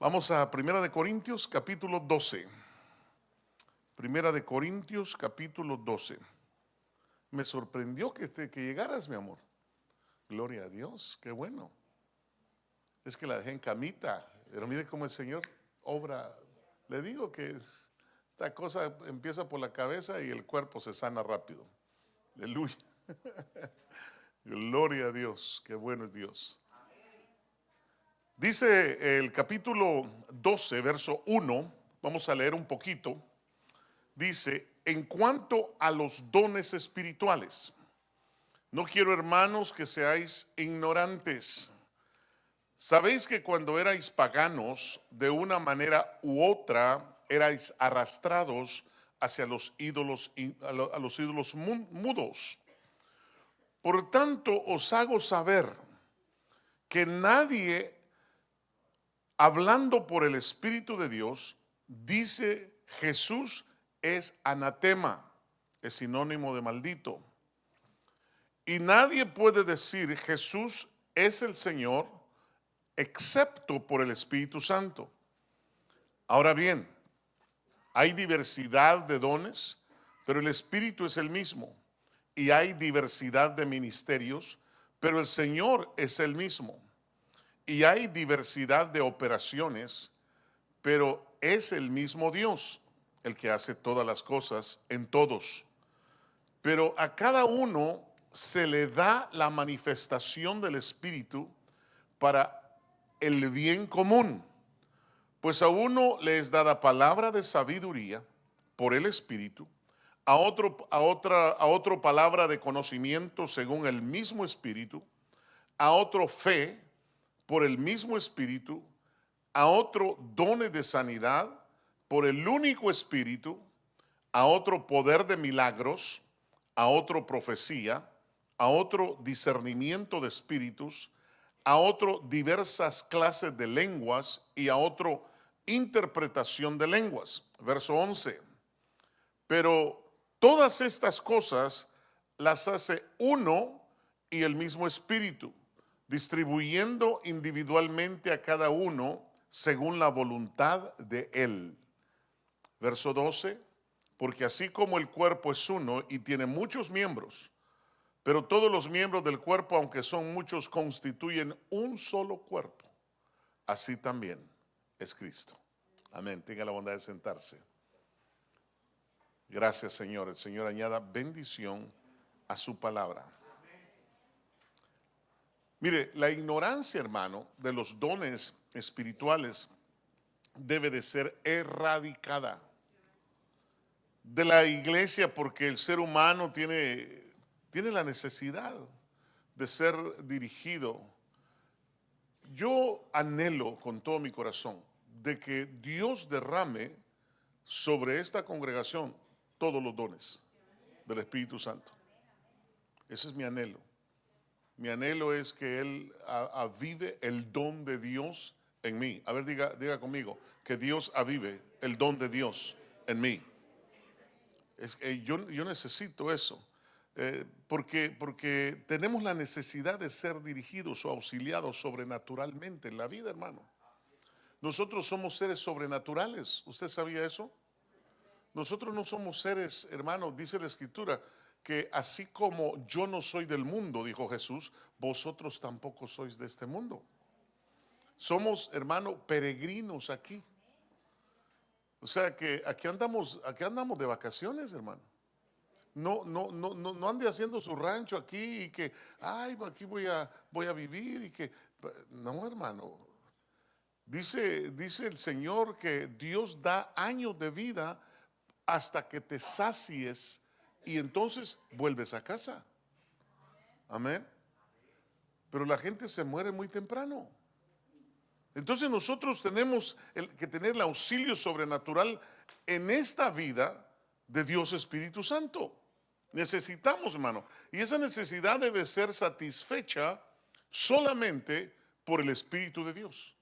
Vamos a Primera de Corintios capítulo 12. Primera de Corintios capítulo 12. Me sorprendió que llegaras, mi amor. Gloria a Dios, qué bueno. Es que la dejé en camita, pero mire cómo el Señor obra. Le digo que esta cosa empieza por la cabeza y el cuerpo se sana rápido. Aleluya. Gloria a Dios, qué bueno es Dios. Dice el capítulo 12, verso 1, vamos a leer un poquito. Dice, en cuanto a los dones espirituales, no quiero, hermanos, que seáis ignorantes. Sabéis que cuando erais paganos, de una manera u otra, erais arrastrados hacia los ídolos, a los ídolos mudos. Por tanto, os hago saber que nadie, hablando por el Espíritu de Dios, dice Jesús es anatema, es sinónimo de maldito. Y nadie puede decir Jesús es el Señor excepto por el Espíritu Santo. Ahora bien, hay diversidad de dones, pero el Espíritu es el mismo. Y hay diversidad de ministerios, pero el Señor es el mismo. Y hay diversidad de operaciones, pero es el mismo Dios el que hace todas las cosas en todos. Pero a cada uno se le da la manifestación del Espíritu para el bien común. Pues a uno le es dada palabra de sabiduría por el Espíritu, a otro palabra de conocimiento según el mismo Espíritu, a otro fe por el mismo Espíritu, a otro dones de sanidad por el único Espíritu, a otro poder de milagros, a otro profecía, a otro discernimiento de espíritus, a otro diversas clases de lenguas y a otro interpretación de lenguas. Verso 11. Pero todas estas cosas las hace uno y el mismo Espíritu, distribuyendo individualmente a cada uno según la voluntad de Él. Verso 12. Porque así como el cuerpo es uno y tiene muchos miembros, pero todos los miembros del cuerpo, aunque son muchos, constituyen un solo cuerpo, así también es Cristo. Amén. Tenga la bondad de sentarse. Gracias, Señor. El Señor añada bendición a su palabra. Mire, la ignorancia, hermano, de los dones espirituales debe de ser erradicada de la iglesia, porque el ser humano tiene la necesidad de ser dirigido. Yo anhelo con todo mi corazón de que Dios derrame sobre esta congregación todos los dones del Espíritu Santo. Ese es mi anhelo. Mi anhelo es que Él avive el don de Dios en mí. A ver, diga conmigo, que Dios avive el don de Dios en mí. Yo necesito eso, porque tenemos la necesidad de ser dirigidos o auxiliados sobrenaturalmente en la vida, hermano. Nosotros somos seres sobrenaturales. ¿Usted sabía eso? Nosotros no somos seres, hermano, dice la Escritura, que así como yo no soy del mundo, dijo Jesús, vosotros tampoco sois de este mundo. Somos, hermano, peregrinos aquí. O sea que aquí andamos de vacaciones, hermano. No ande haciendo su rancho aquí y que, ay, aquí voy a vivir y que, no, hermano. Dice el Señor que Dios da años de vida hasta que te sacies y entonces vuelves a casa. Amén. Pero la gente se muere muy temprano. Entonces nosotros tenemos que tener el auxilio sobrenatural en esta vida de Dios Espíritu Santo. Necesitamos, hermano. Y esa necesidad debe ser satisfecha solamente por el Espíritu de Dios.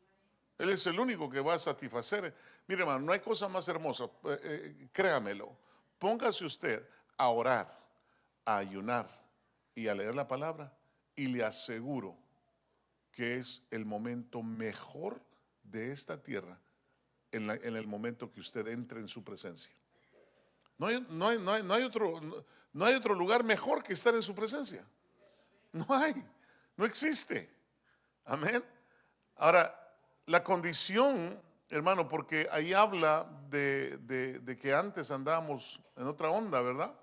Él es el único que va a satisfacer. Mire, hermano, no hay cosa más hermosa. Créamelo. Póngase usted a orar, a ayunar y a leer la palabra y le aseguro que es el momento mejor de esta tierra en el momento que usted entre en su presencia. No hay otro lugar mejor que estar en su presencia. No hay, no existe. Amén. Ahora, la condición, hermano, porque ahí habla de que antes andábamos en otra onda, ¿verdad?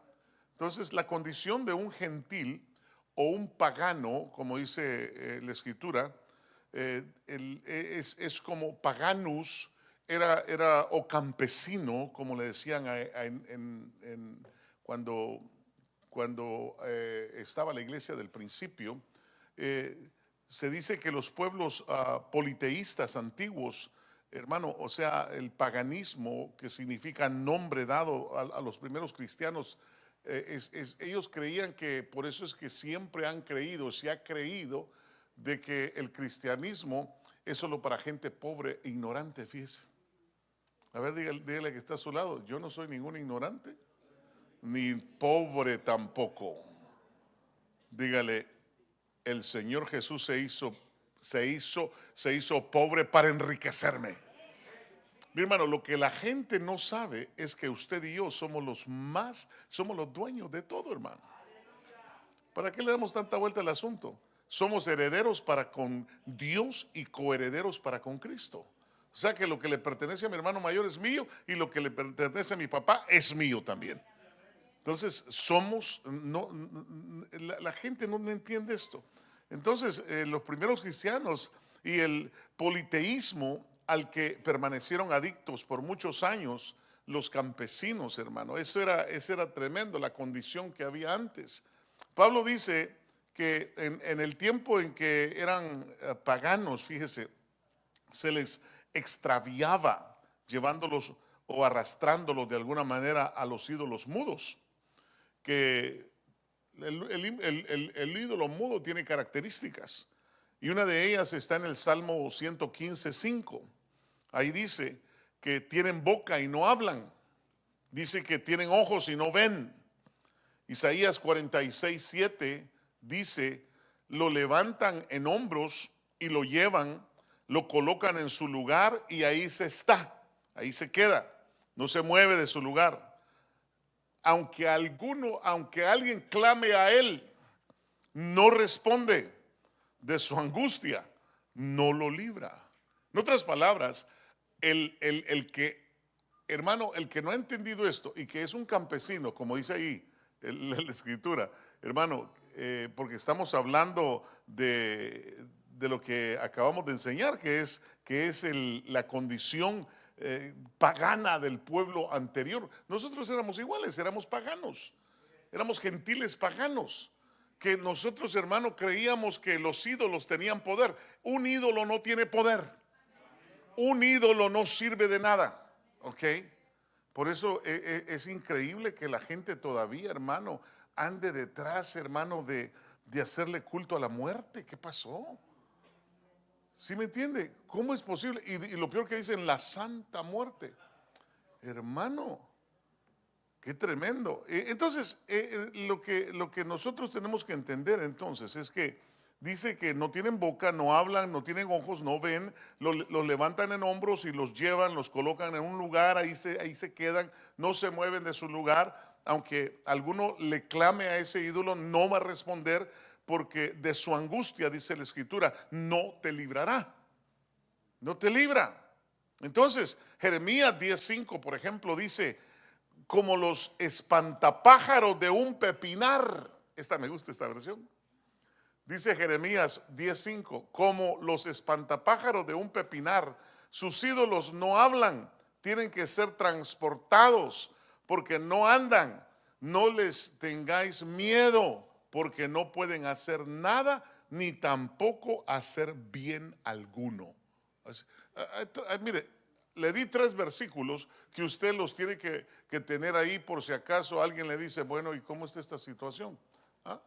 Entonces, la condición de un gentil o un pagano, como dice la escritura, es como paganus, era o campesino, como le decían cuando estaba la iglesia del principio. Se dice que los pueblos politeístas antiguos, hermano, o sea, el paganismo, que significa nombre dado a los primeros cristianos, ellos creían que, por eso es que siempre han creído, se ha creído de que el cristianismo es solo para gente pobre e ignorante, fíjese. A ver, dígale que está a su lado, yo no soy ningún ignorante, ni pobre tampoco. Dígale, el Señor Jesús se hizo pobre para enriquecerme. Mi hermano, lo que la gente no sabe es que usted y yo somos los dueños de todo, hermano. ¿Para qué le damos tanta vuelta al asunto? Somos herederos para con Dios y coherederos para con Cristo. O sea que lo que le pertenece a mi hermano mayor es mío y lo que le pertenece a mi papá es mío también. Entonces la gente no entiende esto. Entonces los primeros cristianos y el politeísmo al que permanecieron adictos por muchos años los campesinos, hermano, eso era tremendo, la condición que había antes. Pablo dice que en el tiempo en que eran paganos, fíjese, se les extraviaba llevándolos o arrastrándolos de alguna manera a los ídolos mudos, que el ídolo mudo tiene características y una de ellas está en el Salmo 115:5. Ahí dice que tienen boca y no hablan, dice que tienen ojos y no ven. Isaías 46:7 dice, lo levantan en hombros y lo llevan, lo colocan en su lugar y ahí se está, ahí se queda, no se mueve de su lugar. Aunque alguien clame a él, no responde, de su angustia no lo libra. En otras palabras, el que, hermano, el que no ha entendido esto y que es un campesino, como dice ahí la escritura, hermano, porque estamos hablando de lo que acabamos de enseñar, que es la condición pagana del pueblo anterior. Nosotros éramos iguales, éramos paganos, éramos gentiles paganos, que nosotros, hermano, creíamos que los ídolos tenían poder. Un ídolo no tiene poder, un ídolo no sirve de nada, ¿ok? Por eso es increíble que la gente todavía, hermano, ande detrás, hermano, de hacerle culto a la muerte. ¿Qué pasó? ¿Sí me entiende? ¿Cómo es posible? Y lo peor que dicen, la santa muerte. Hermano, qué tremendo. Entonces, lo que nosotros tenemos que entender entonces es que dice que no tienen boca, no hablan, no tienen ojos, no ven, los levantan en hombros y los llevan, los colocan en un lugar, ahí se quedan, no se mueven de su lugar. Aunque alguno le clame a ese ídolo, no va a responder, porque de su angustia, dice la escritura, no te librará, no te libra. Entonces, Jeremías 10:5, por ejemplo, dice, como los espantapájaros de un pepinar. Me gusta esta versión. Dice Jeremías 10:5, como los espantapájaros de un pepinar, sus ídolos no hablan, tienen que ser transportados porque no andan. No les tengáis miedo, porque no pueden hacer nada, ni tampoco hacer bien alguno. Mire, le di 3 versículos que usted los tiene que tener ahí por si acaso alguien le dice, bueno, ¿y cómo está esta situación? ¿Ah?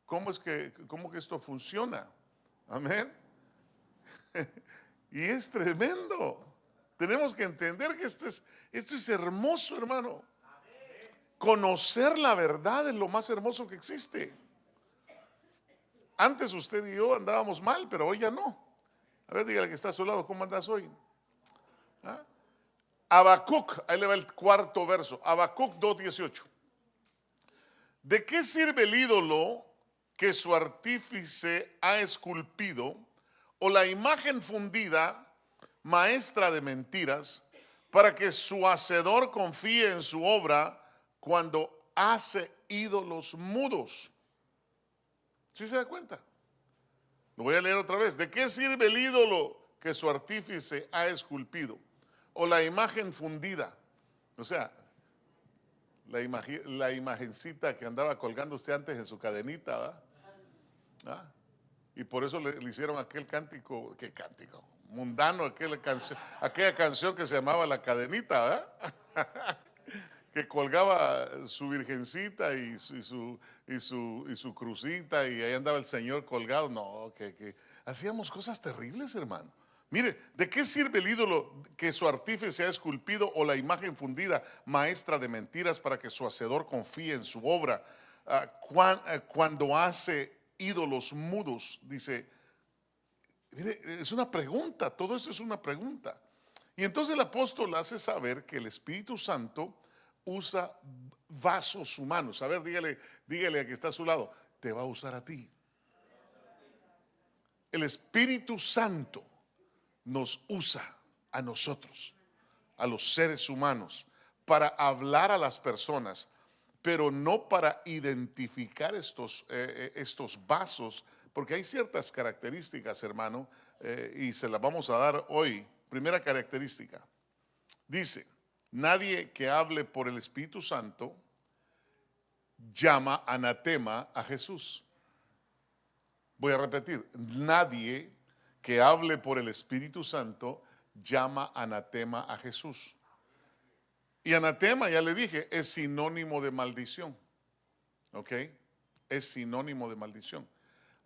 ¿Cómo que esto funciona? Amén. Y es tremendo. Tenemos que entender que esto es hermoso, hermano. Conocer la verdad es lo más hermoso que existe. Antes usted y yo andábamos mal, pero hoy ya no. A ver, dígale que está a su lado, ¿cómo andas hoy? Habacuc, ahí le va el cuarto verso, Habacuc 2:18. ¿De qué sirve el ídolo que su artífice ha esculpido, o la imagen fundida, maestra de mentiras, para que su hacedor confíe en su obra cuando hace ídolos mudos? ¿Sí se da cuenta? Lo voy a leer otra vez. ¿De qué sirve el ídolo que su artífice ha esculpido, o la imagen fundida? O sea, la imagencita que andaba colgando usted antes en su cadenita, ¿verdad? ¿Ah? Y por eso le hicieron aquel cántico, ¿qué cántico? Mundano, aquella canción que se llamaba La Cadenita, ¿verdad? Que colgaba su virgencita y su crucita, y ahí andaba el Señor colgado. No, que hacíamos cosas terribles, hermano. Mire, ¿de qué sirve el ídolo que su artífice ha esculpido, o la imagen fundida, maestra de mentiras, para que su hacedor confíe en su obra? Cuando hace ídolos mudos, dice. Mire, es una pregunta, todo eso es una pregunta. Y entonces el apóstol hace saber que el Espíritu Santo usa vasos humanos. A ver, dígale a que está a su lado, te va a usar a ti. El Espíritu Santo nos usa a nosotros, a los seres humanos, para hablar a las personas, pero no para identificar estos vasos, porque hay ciertas características, hermano, y se las vamos a dar hoy. Primera característica, dice: nadie que hable por el Espíritu Santo llama anatema a Jesús. Voy a repetir: nadie que hable por el Espíritu Santo llama anatema a Jesús. Y anatema, ya le dije, es sinónimo de maldición. ¿Ok? Es sinónimo de maldición.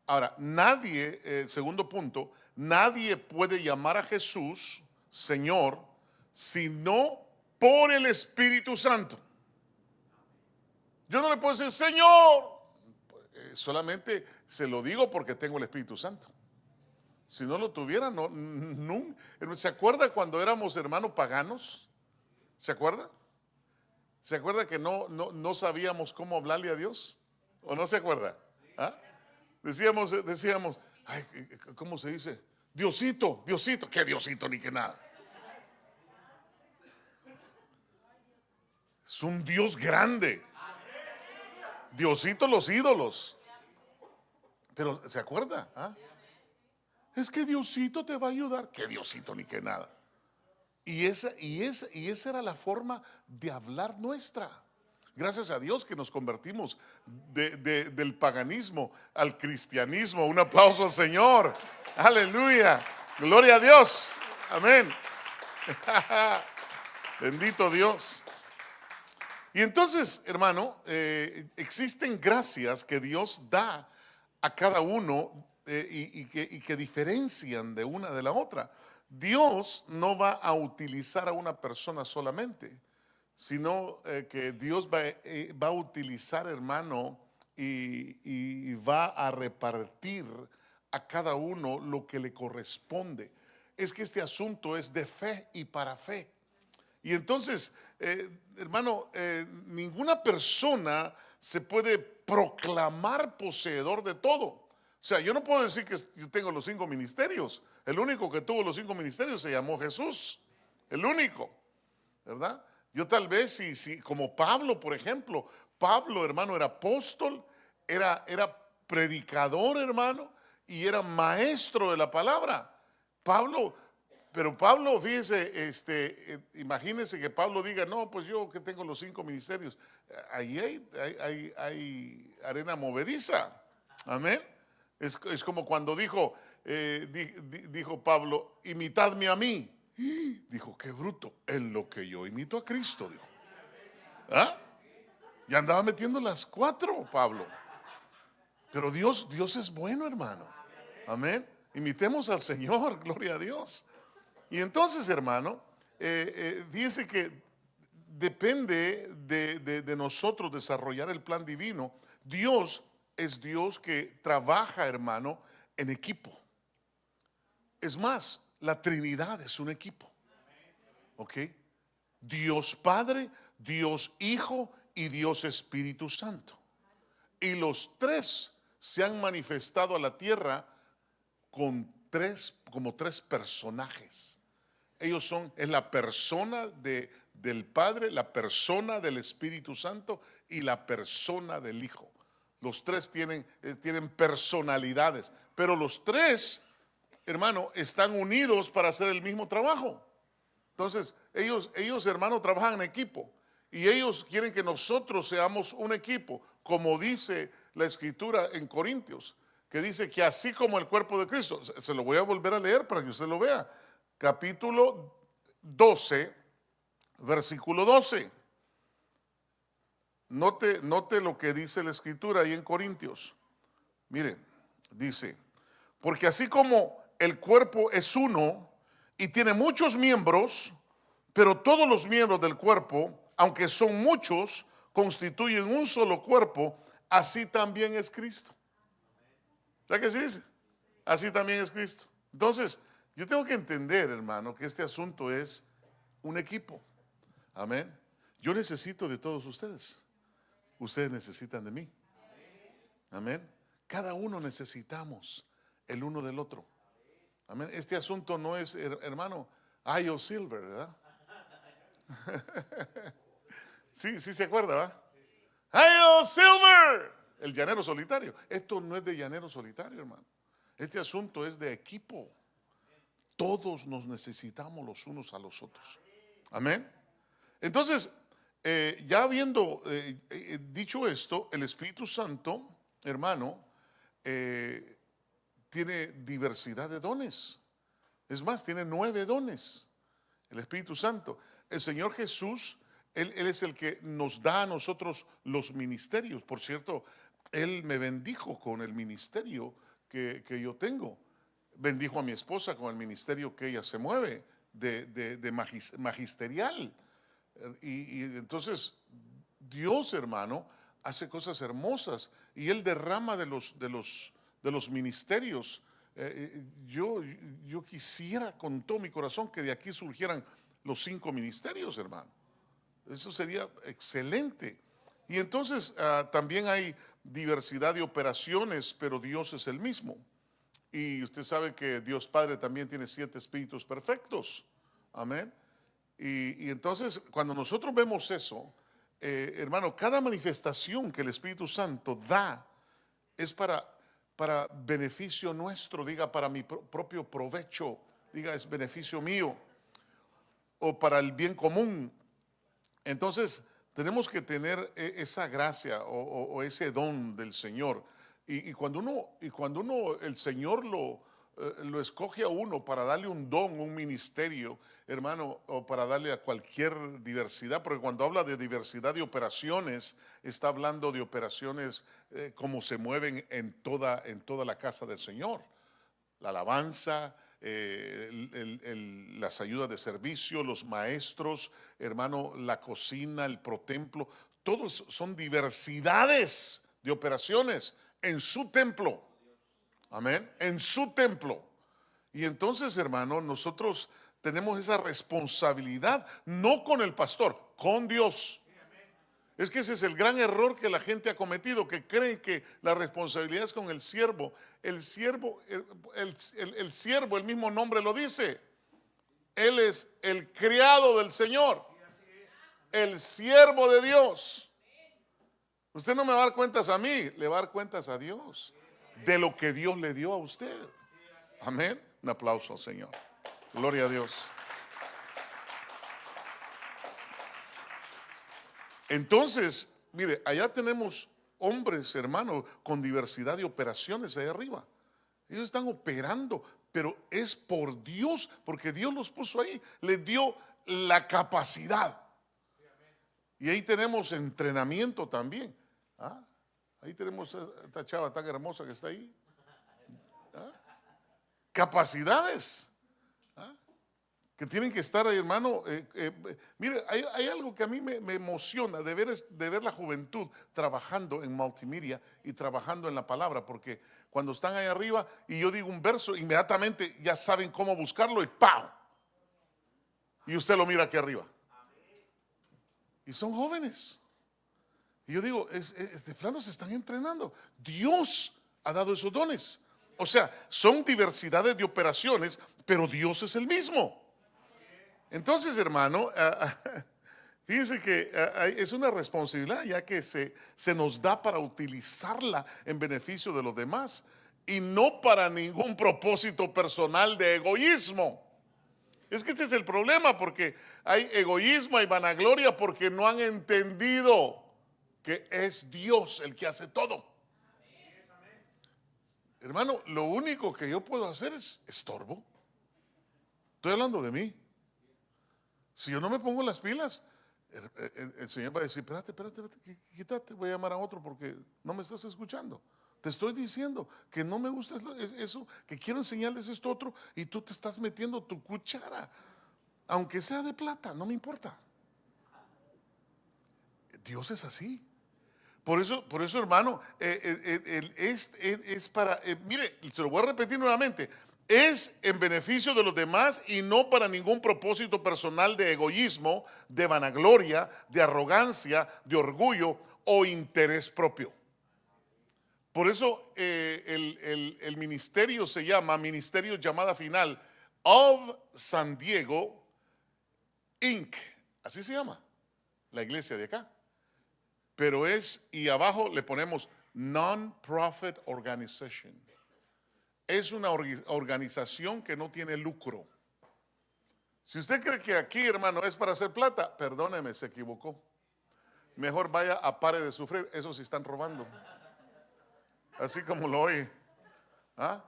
Ahora, nadie, segundo punto, nadie puede llamar a Jesús Señor sino por el Espíritu Santo. Yo no le puedo decir Señor, solamente se lo digo porque tengo el Espíritu Santo. Si no lo tuviera, no. ¿Se acuerda cuando éramos hermanos paganos? ¿Se acuerda? ¿Se acuerda que no sabíamos cómo hablarle a Dios? ¿O no se acuerda? ¿Ah? Decíamos, ay, ¿cómo se dice? Diosito, Diosito. ¿Qué Diosito ni qué nada? Es un Dios grande. Diosito los ídolos. Pero ¿se acuerda? ¿Ah? Es que Diosito te va a ayudar. ¿Qué Diosito ni qué nada? Y esa era la forma de hablar nuestra. Gracias a Dios que nos convertimos del paganismo al cristianismo. Un aplauso al Señor. Aleluya. Gloria a Dios. Amén. Bendito Dios. Y entonces, hermano, existen gracias que Dios da a cada uno, y que diferencian de una de la otra. Dios no va a utilizar a una persona solamente, sino que Dios va a utilizar, hermano, y va a repartir a cada uno lo que le corresponde. Es que este asunto es de fe y para fe. Y entonces, hermano, ninguna persona se puede proclamar poseedor de todo. O sea, yo no puedo decir que yo tengo los 5 ministerios. El único que tuvo los 5 ministerios se llamó Jesús. El único, ¿verdad? Yo tal vez, si como Pablo, por ejemplo. Pablo, hermano, era apóstol, era predicador, hermano, y era maestro de la palabra. Pero Pablo, fíjese, imagínese que Pablo diga, no, pues yo que tengo los 5 ministerios. Ahí hay arena movediza. Amén. Es como cuando dijo Pablo, imitadme a mí. Dijo, qué bruto, en lo que yo imito a Cristo, dijo. ¿Ah? Ya andaba metiendo las 4, Pablo. Pero Dios es bueno, hermano. Amén. Imitemos al Señor, gloria a Dios. Y entonces, hermano, fíjense que depende de nosotros desarrollar el plan divino. Dios es Dios que trabaja, hermano, en equipo. Es más, la Trinidad es un equipo. ¿Ok? Dios Padre, Dios Hijo y Dios Espíritu Santo. Y los tres se han manifestado a la tierra con como tres personajes. Ellos es la persona del Padre, la persona del Espíritu Santo y la persona del Hijo. Los tres tienen personalidades, pero los tres, hermano, están unidos para hacer el mismo trabajo. Entonces, ellos, hermano, trabajan en equipo y ellos quieren que nosotros seamos un equipo, como dice la Escritura en Corintios, que dice que así como el cuerpo de Cristo, se lo voy a volver a leer para que usted lo vea, capítulo 12, versículo 12. Note lo que dice la Escritura ahí en Corintios. Mire, dice, porque así como el cuerpo es uno y tiene muchos miembros, pero todos los miembros del cuerpo, aunque son muchos, constituyen un solo cuerpo, así también es Cristo. ¿Sabes qué se dice? Así también es Cristo. Entonces, yo tengo que entender, hermano, que este asunto es un equipo. Amén. Yo necesito de todos ustedes. Ustedes necesitan de mí. Amén. Cada uno necesitamos el uno del otro. Amén. Este asunto no es, hermano, Io Silver, ¿verdad? Sí se acuerda, ¿va? Io Silver, el llanero solitario. Esto no es de llanero solitario, hermano. Este asunto es de equipo. Todos nos necesitamos los unos a los otros. Amén. Entonces, ya habiendo dicho esto, el Espíritu Santo, hermano, tiene diversidad de dones. Es más, tiene 9 dones. El Espíritu Santo. El Señor Jesús, Él es el que nos da a nosotros los ministerios. Por cierto, Él me bendijo con el ministerio que yo tengo. Bendijo a mi esposa con el ministerio que ella se mueve, de magisterial. Y entonces Dios, hermano, hace cosas hermosas y Él derrama de los ministerios. Yo quisiera con todo mi corazón que de aquí surgieran los 5 ministerios, hermano. Eso sería excelente. Y entonces también hay diversidad de operaciones, pero Dios es el mismo. Y usted sabe que Dios Padre también tiene 7 espíritus perfectos. Amén. Y entonces cuando nosotros vemos eso, hermano, cada manifestación que el Espíritu Santo da es para beneficio nuestro, diga, para mi propio provecho, diga, es beneficio mío, o para el bien común. Entonces tenemos que tener esa gracia o ese don del Señor. Y cuando uno, el Señor lo escoge a uno para darle un don, un ministerio, hermano, o para darle a cualquier diversidad, porque cuando habla de diversidad de operaciones, está hablando de operaciones como se mueven en toda la casa del Señor. La alabanza, las ayudas de servicio, los maestros, hermano, la cocina, el protemplo, todos son diversidades de operaciones en su templo. Amén. En su templo. Y entonces, hermano, nosotros tenemos esa responsabilidad, no con el pastor, con Dios. Es que ese es el gran error que la gente ha cometido, que creen que la responsabilidad es con el siervo. El siervo, el mismo nombre lo dice. Él es el criado del Señor, el siervo de Dios. Usted no me va a dar cuentas a mí, le va a dar cuentas a Dios de lo que Dios le dio a usted. Amén. Un aplauso al Señor. Gloria a Dios. Entonces, mire, allá tenemos hombres, hermanos, con diversidad de operaciones allá arriba. Ellos están operando, pero es por Dios, porque Dios los puso ahí, les dio la capacidad. Y ahí tenemos entrenamiento también. ¿Ah? Ahí tenemos a esta chava tan hermosa que está ahí. ¿Ah? Capacidades. ¿Ah? Que tienen que estar ahí, hermano. Mire, hay algo que a mí me emociona de ver la juventud trabajando en multimedia y trabajando en la palabra, porque cuando están ahí arriba y yo digo un verso, inmediatamente ya saben cómo buscarlo y ¡pau! Y usted lo mira aquí arriba. y son jóvenes. Y yo digo, de plano se están entrenando. Dios ha dado esos dones. O sea, son diversidades de operaciones, pero Dios es el mismo. Entonces, hermano, fíjense que es una responsabilidad ya que se nos da para utilizarla en beneficio de los demás y no para ningún propósito personal de egoísmo. Es que este es el problema, porque hay egoísmo, hay vanagloria, porque no han entendido que es Dios el que hace todo. Hermano, lo único que yo puedo hacer es estorbo. Estoy hablando de mí. Si yo no me pongo las pilas, el Señor va a decir, espérate, quítate, voy a llamar a otro porque no me estás escuchando. Te estoy diciendo que no me gusta eso, que quiero enseñarles esto otro, y tú te estás metiendo tu cuchara, aunque sea de plata, no me importa. Dios es así. Por eso, hermano, es para, mire, se lo voy a repetir nuevamente, es en beneficio de los demás y no para ningún propósito personal de egoísmo, de vanagloria, de arrogancia, de orgullo o interés propio. Por eso el ministerio se llama Ministerio Llamada Final of San Diego Inc. Así se llama la iglesia de acá. Pero y abajo le ponemos Non-Profit Organization. Es una organización que no tiene lucro. Si usted cree que aquí, hermano, es para hacer plata, perdóneme, se equivocó. Mejor vaya a Pare de Sufrir, esos sí están robando. Así como lo oye. ¿Ah?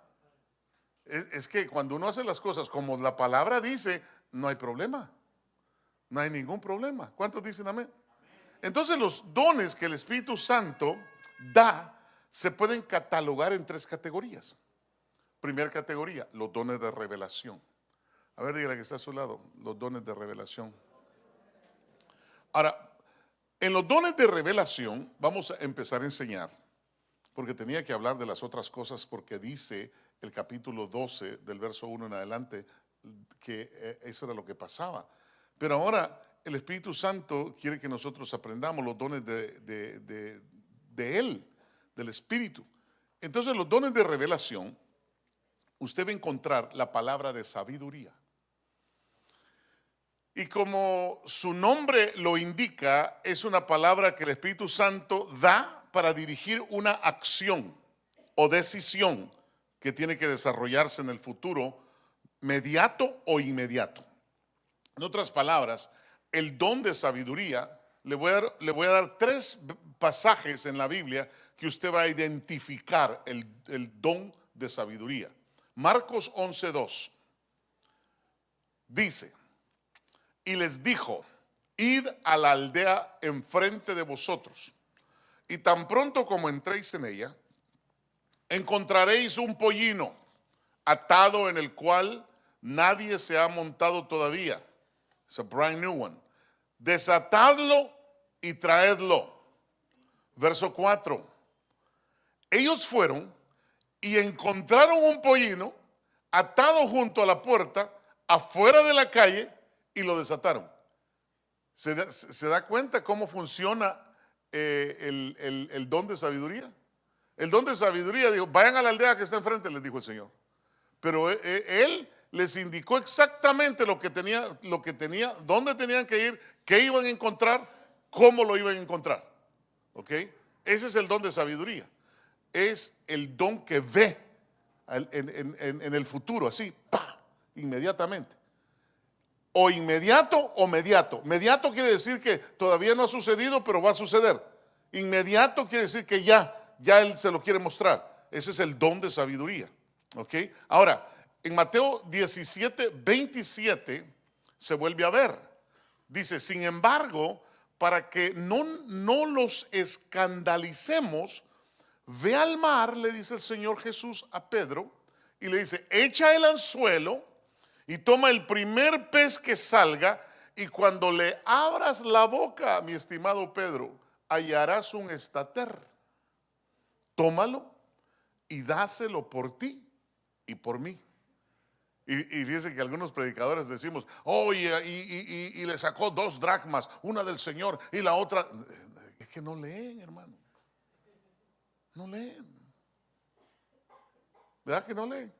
Es que cuando uno hace las cosas como la palabra dice, no hay problema. No hay ningún problema. ¿Cuántos dicen amén? Entonces los dones que el Espíritu Santo da se pueden catalogar en 3 categorías. Primera categoría, los dones de revelación. A ver, dígale que está a su lado, los dones de revelación. Ahora, en los dones de revelación vamos a empezar a enseñar, porque tenía que hablar de las otras cosas, porque dice el capítulo 12 del verso 1 en adelante que eso era lo que pasaba. Pero ahora el Espíritu Santo quiere que nosotros aprendamos los dones de Él, del Espíritu. Entonces los dones de revelación, usted va a encontrar la palabra de sabiduría. Y como su nombre lo indica, es una palabra que el Espíritu Santo da para dirigir una acción o decisión que tiene que desarrollarse en el futuro, mediato o inmediato. En otras palabras, el don de sabiduría, le voy a dar 3 pasajes en la Biblia que usted va a identificar el don de sabiduría. Marcos 11:2 dice, y les dijo, id a la aldea enfrente de vosotros, y tan pronto como entréis en ella, encontraréis un pollino atado en el cual nadie se ha montado todavía. It's a brand new one. Desatadlo y traedlo. Verso 4. Ellos fueron y encontraron un pollino atado junto a la puerta, afuera de la calle, y lo desataron. ¿Se da cuenta cómo funciona el don de sabiduría? El don de sabiduría dijo, vayan a la aldea que está enfrente, les dijo el Señor. Pero él les indicó exactamente lo que tenía, dónde tenían que ir, qué iban a encontrar, cómo lo iban a encontrar. ¿Ok? Ese es el don de sabiduría. Es el don que ve en el futuro, así, ¡pah!, inmediatamente. O inmediato o mediato. Mediato quiere decir que todavía no ha sucedido, pero va a suceder. Inmediato quiere decir que ya Él se lo quiere mostrar. Ese es el don de sabiduría. ¿Ok? Ahora, en Mateo 17:27 se vuelve a ver. Dice, sin embargo, para que no los escandalicemos, ve al mar, le dice el Señor Jesús a Pedro, y le dice, echa el anzuelo y toma el primer pez que salga, y cuando le abras la boca, mi estimado Pedro, hallarás un estater. Tómalo y dáselo por ti y por mí. Y fíjense que algunos predicadores decimos, oh, y le sacó 2 dracmas, una del Señor y la otra. Es que no leen, hermano. No leen. ¿Verdad que no leen?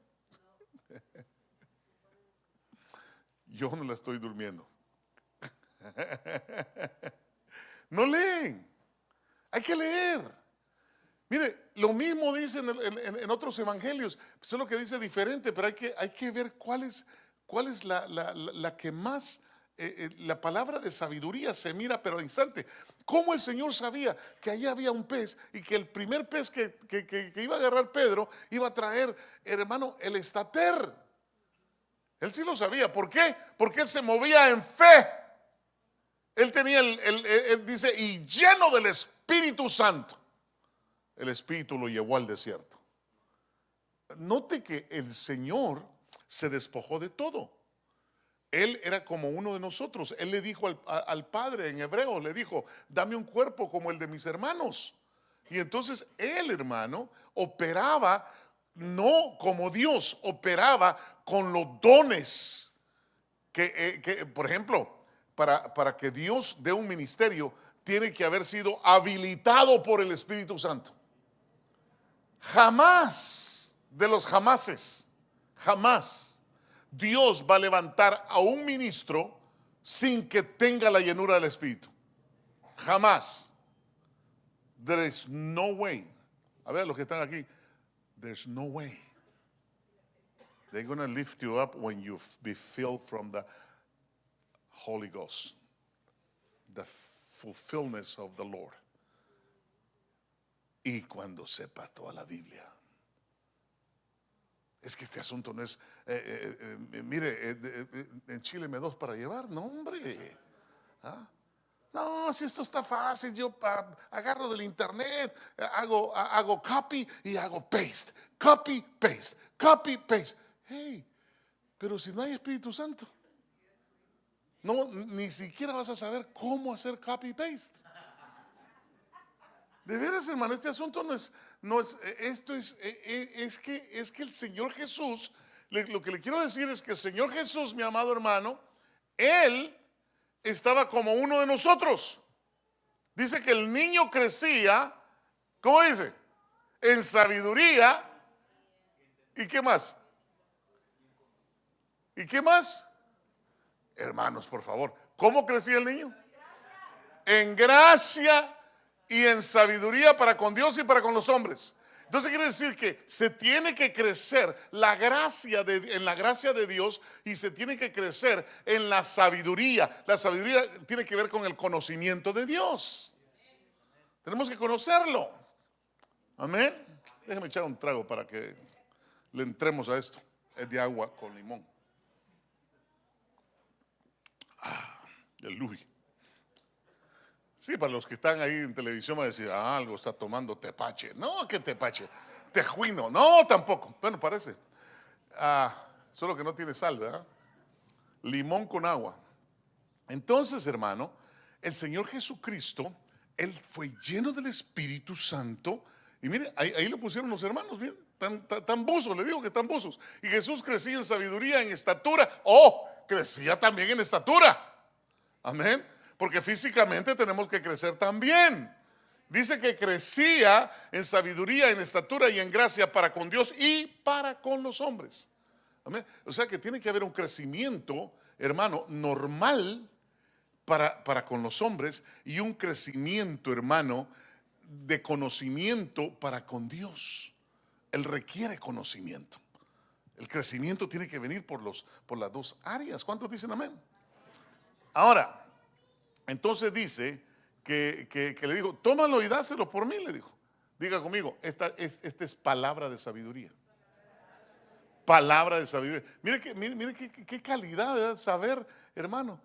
Yo no la estoy durmiendo. No leen. Hay que leer. Mire, lo mismo dice en otros evangelios. Solo que dice diferente, pero hay que ver cuál es la que más, la palabra de sabiduría se mira, pero al instante. ¿Cómo el Señor sabía que allí había un pez y que el primer pez que iba a agarrar Pedro iba a traer, hermano, el estater? Él sí lo sabía. ¿Por qué? Porque él se movía en fe. Él tenía, él dice, y lleno del Espíritu Santo. El Espíritu lo llevó al desierto. Note que el Señor se despojó de todo. Él era como uno de nosotros. Él le dijo al Padre en hebreo, le dijo, dame un cuerpo como el de mis hermanos. Y entonces él, hermano, operaba no como Dios, operaba con los dones que por ejemplo, para que Dios dé un ministerio, tiene que haber sido habilitado por el Espíritu Santo. Jamás, de los jamases, jamás Dios va a levantar a un ministro sin que tenga la llenura del Espíritu. Jamás. There is no way. A ver, los que están aquí, there's no way. They're going to lift you up when you be filled from the Holy Ghost, the fulfillment of the Lord. Y cuando sepa toda la Biblia. Es que este asunto no es, mire, en Chile me dos para llevar, no, hombre. ¿Ah? No, si esto está fácil, yo agarro del internet, hago copy y hago paste, copy, paste, copy, paste. Hey, pero si no hay Espíritu Santo, no, ni siquiera vas a saber cómo hacer copy paste. De veras, hermano, este asunto esto es que el Señor Jesús, lo que le quiero decir es que el Señor Jesús, mi amado hermano, Él estaba como uno de nosotros. Dice que el niño crecía, ¿cómo dice? En sabiduría. ¿Y qué más? ¿Y qué más? Hermanos, por favor, ¿cómo crecía el niño? En gracia y en sabiduría para con Dios y para con los hombres. Entonces quiere decir que se tiene que crecer en la gracia de Dios y se tiene que crecer en la sabiduría. La sabiduría tiene que ver con el conocimiento de Dios. Tenemos que conocerlo. Amén. Déjeme echar un trago para que le entremos a esto. Es de agua con limón. Aleluya. Sí, para los que están ahí en televisión van a decir, algo está tomando tepache. No, ¿qué tepache? Tejuino. No, tampoco. Bueno, parece. Solo que no tiene sal, ¿verdad? Limón con agua. Entonces, hermano, el Señor Jesucristo, Él fue lleno del Espíritu Santo. Y mire, ahí lo pusieron los hermanos, mire, tan buzos, le digo que tan buzos. Y Jesús crecía en sabiduría, en estatura. Crecía también en estatura. Amén. Porque físicamente tenemos que crecer también. Dice que crecía en sabiduría, en estatura y en gracia para con Dios y para con los hombres. Amén. O sea que tiene que haber un crecimiento, hermano, normal para con los hombres y un crecimiento, hermano, de conocimiento para con Dios. Él requiere conocimiento. El crecimiento tiene que venir por las dos áreas. ¿Cuántos dicen amén? Ahora, entonces dice que le dijo, tómalo y dáselo por mí, le dijo. Diga conmigo, esta es palabra de sabiduría. Palabra de sabiduría. Mire qué calidad, ¿verdad? Saber, hermano,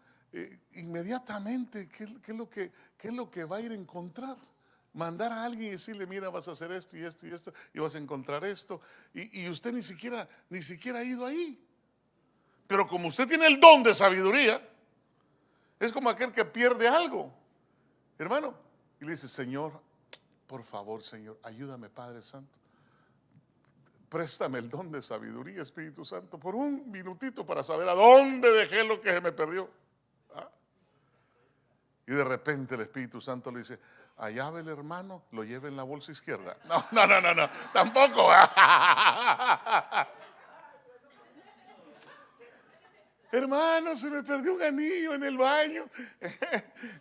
inmediatamente qué es lo que va a ir a encontrar. Mandar a alguien y decirle, mira, vas a hacer esto y esto y esto, y vas a encontrar esto. Y usted ni siquiera ha ido ahí. Pero como usted tiene el don de sabiduría, es como aquel que pierde algo, hermano, y le dice, Señor, por favor, Señor, ayúdame, Padre Santo. préstame el don de sabiduría, Espíritu Santo, por un minutito para saber a dónde dejé lo que se me perdió. ¿Ah? Y de repente el Espíritu Santo le dice, allá ve el hermano, lo lleve en la bolsa izquierda. No, no, no, no, no, tampoco. Hermano, se me perdió un anillo en el baño.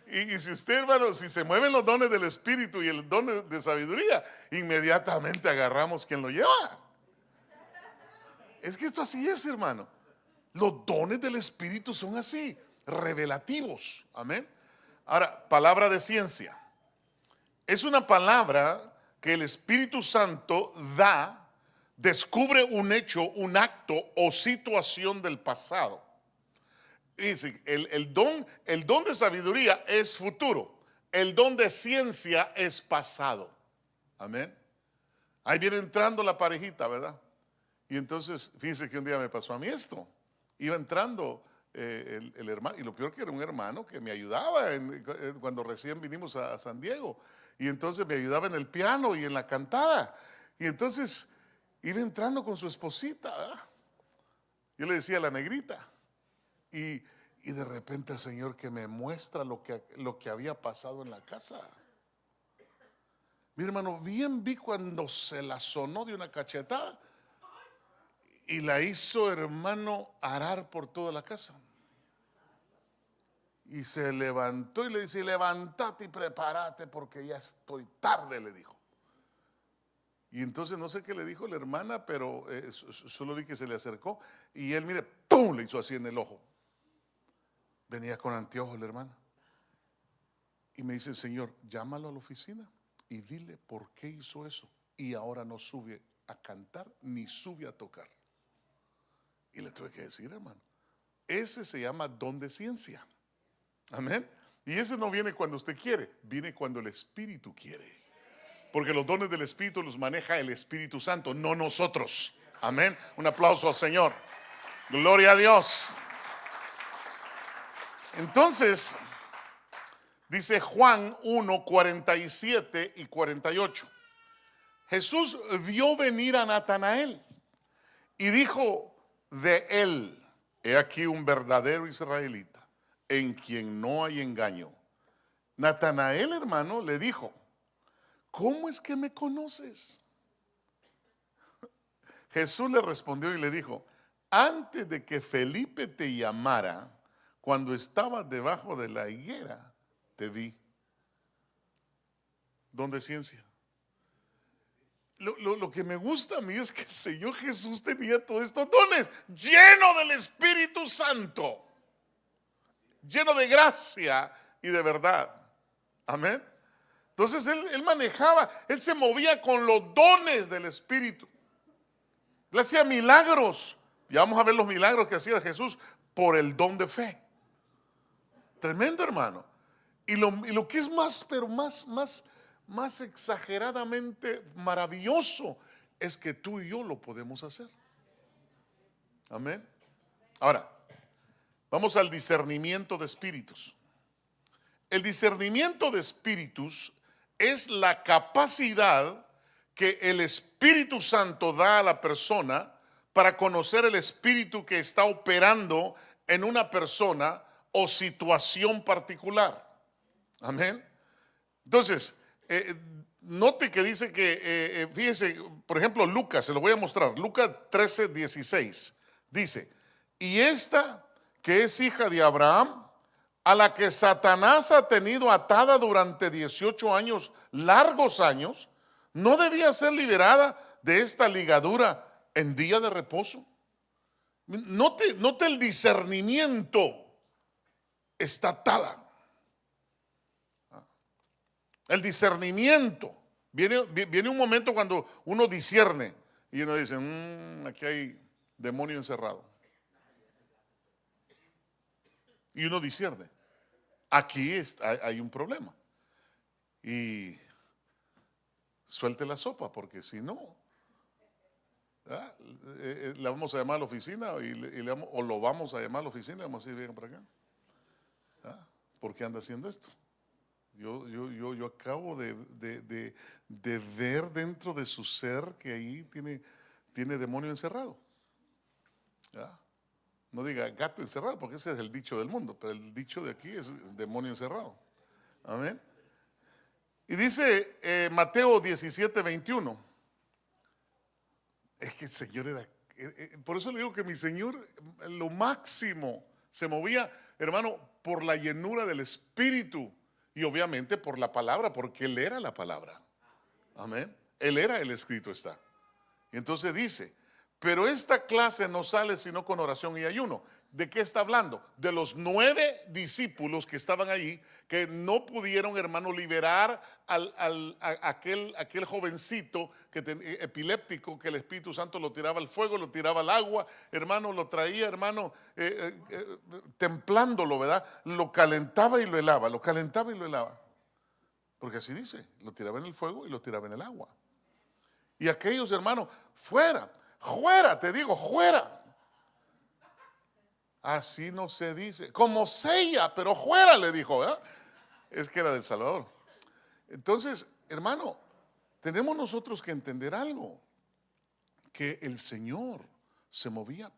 Y si usted, hermano, si se mueven los dones del Espíritu y el don de sabiduría, inmediatamente agarramos quien lo lleva. Es que esto así es, hermano. Los dones del Espíritu son así, revelativos. Amén. Ahora, palabra de ciencia. Es una palabra que el Espíritu Santo da, descubre un hecho, un acto o situación del pasado. Dice, el don de sabiduría es futuro. El don de ciencia es pasado. Amén. Ahí viene entrando la parejita, ¿verdad? Y entonces, fíjense que un día me pasó a mí esto. Iba entrando el hermano, y lo peor que era un hermano que me ayudaba cuando recién vinimos a San Diego. Y entonces me ayudaba en el piano y en la cantada. Y entonces iba entrando con su esposita, ¿verdad? Yo le decía la negrita. Y de repente el Señor que me muestra lo que había pasado en la casa. Mi hermano, bien vi cuando se la sonó de una cachetada y la hizo, hermano, arar por toda la casa. Y se levantó y le dice, levántate y prepárate porque ya estoy tarde, le dijo. Y entonces no sé qué le dijo la hermana, pero solo vi que se le acercó y él, mire, ¡pum!, le hizo así en el ojo. Venía con anteojos la hermana. Y me dice el Señor, llámalo a la oficina y dile por qué hizo eso. Y ahora no sube a cantar ni sube a tocar. Y le tuve que decir, hermano, ese se llama don de ciencia. Amén. Y ese no viene cuando usted quiere, viene cuando el Espíritu quiere. Porque los dones del Espíritu los maneja el Espíritu Santo, no nosotros. Amén. Un aplauso al Señor. Gloria a Dios. Entonces, dice Juan 1, 47 y 48. Jesús vio venir a Natanael y dijo de él, he aquí un verdadero israelita, en quien no hay engaño. Natanael, hermano, le dijo, ¿cómo es que me conoces? Jesús le respondió y le dijo, antes de que Felipe te llamara, cuando estabas debajo de la higuera, te vi. Don de ciencia. Lo que me gusta a mí es que el Señor Jesús tenía todos estos dones, lleno del Espíritu Santo, lleno de gracia y de verdad. Amén. Entonces él manejaba, él se movía con los dones del Espíritu. Él hacía milagros. Ya vamos a ver los milagros que hacía Jesús por el don de fe. Tremendo, hermano. Y lo que es más, pero más exageradamente maravilloso es que tú y yo lo podemos hacer. Amén. Ahora, vamos al discernimiento de espíritus. El discernimiento de espíritus es la capacidad que el Espíritu Santo da a la persona para conocer el espíritu que está operando en una persona o situación particular. Amén. Entonces, note que dice que, fíjese, por ejemplo, Lucas, se lo voy a mostrar, Lucas 13, 16, dice, y esta que es hija de Abraham, a la que Satanás ha tenido atada durante 18 años, largos años, ¿no debía ser liberada de esta ligadura en día de reposo? Note el discernimiento, está atada. El discernimiento. Viene un momento cuando uno discierne y uno dice, aquí hay demonio encerrado. Y uno discierne. Aquí hay un problema. Y suelte la sopa, porque si no, la vamos a llamar a la oficina o lo vamos a llamar a la oficina y vamos a decir, vengan para acá. ¿Por qué anda haciendo esto? Yo acabo de ver dentro de su ser que ahí tiene demonio encerrado. ¿Ya? No diga gato encerrado, porque ese es el dicho del mundo, pero el dicho de aquí es demonio encerrado. Amén. Y dice Mateo 17:21. Es que el Señor era, por eso le digo que mi Señor, lo máximo, se movía, hermano, por la llenura del Espíritu y obviamente por la palabra, porque Él era la palabra. Amén. Él era el escrito está. Y entonces dice, pero esta clase no sale sino con oración y ayuno. ¿De qué está hablando? De los 9 discípulos que estaban allí, que no pudieron, hermano, liberar a aquel jovencito epiléptico, que el Espíritu Santo lo tiraba al fuego, lo tiraba al agua, hermano, lo traía, hermano, templándolo, ¿verdad? Lo calentaba y lo helaba, lo calentaba y lo helaba. Porque así dice, lo tiraba en el fuego y lo tiraba en el agua. Y aquellos, hermanos, fuera, fuera, te digo, fuera. Así no se dice, como sella, pero fuera, le dijo, ¿verdad? Es que era del Salvador. Entonces, hermano, tenemos nosotros que entender algo, que el Señor se movía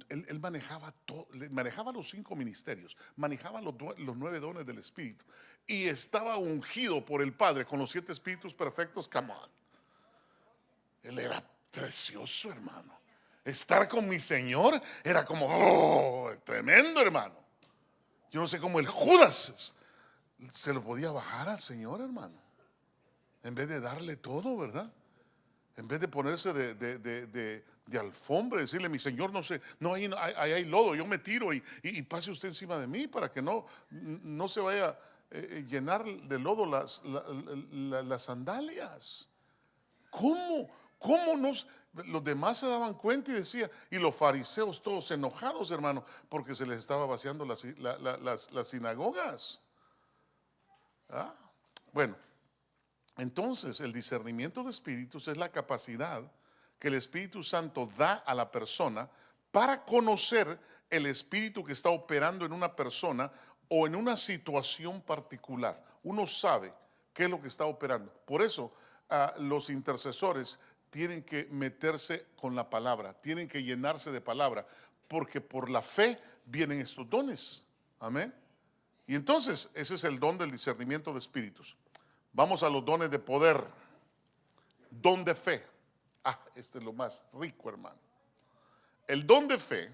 él manejaba todo, manejaba los 5 ministerios, manejaba los 9 dones del Espíritu y estaba ungido por el Padre con los 7 espíritus perfectos. Come on. Él era precioso, hermano. Estar con mi Señor era como tremendo, hermano. Yo no sé cómo el Judas se lo podía bajar al Señor, hermano, en vez de darle todo, ¿verdad? En vez de ponerse de alfombra y decirle, mi Señor, no sé, no hay lodo, yo me tiro y pase usted encima de mí para que no se vaya a llenar de lodo las sandalias. ¿Cómo los demás se daban cuenta y decían, y los fariseos todos enojados, hermano, porque se les estaba vaciando las sinagogas? ¿Ah? Bueno, entonces el discernimiento de espíritus es la capacidad que el Espíritu Santo da a la persona para conocer el espíritu que está operando en una persona o en una situación particular. Uno sabe qué es lo que está operando. Por eso los intercesores tienen que meterse con la palabra, tienen que llenarse de palabra, porque por la fe vienen estos dones. Amén. Y entonces ese es el don del discernimiento de espíritus. Vamos a los dones de poder. Don de fe. Este es lo más rico, hermano. El don de fe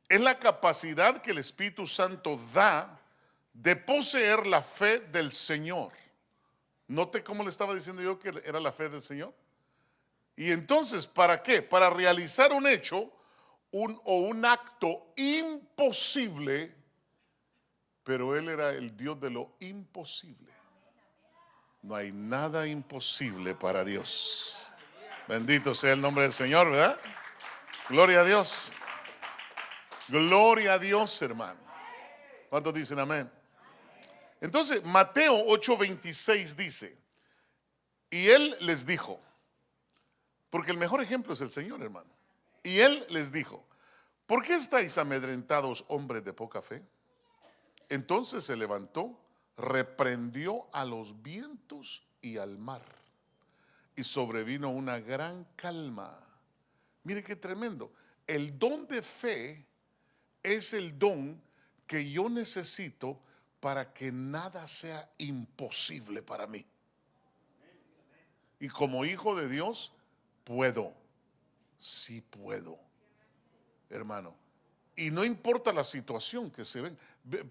es la capacidad que el Espíritu Santo da de poseer la fe del Señor. Note cómo le estaba diciendo yo que era la fe del Señor. Y entonces, ¿para qué? Para realizar un hecho o un acto imposible, pero Él era el Dios de lo imposible. No hay nada imposible para Dios. Bendito sea el nombre del Señor, ¿verdad? Gloria a Dios. Gloria a Dios, hermano. ¿Cuántos dicen amén? Entonces, Mateo 8:26 dice, y Él les dijo, porque el mejor ejemplo es el Señor, hermano. Y Él les dijo, ¿por qué estáis amedrentados, hombres de poca fe? Entonces se levantó, reprendió a los vientos y al mar, y sobrevino una gran calma. Mire qué tremendo. El don de fe es el don que yo necesito para que nada sea imposible para mí. Y como hijo de Dios, puedo. Sí puedo, hermano. Y no importa la situación que se ven.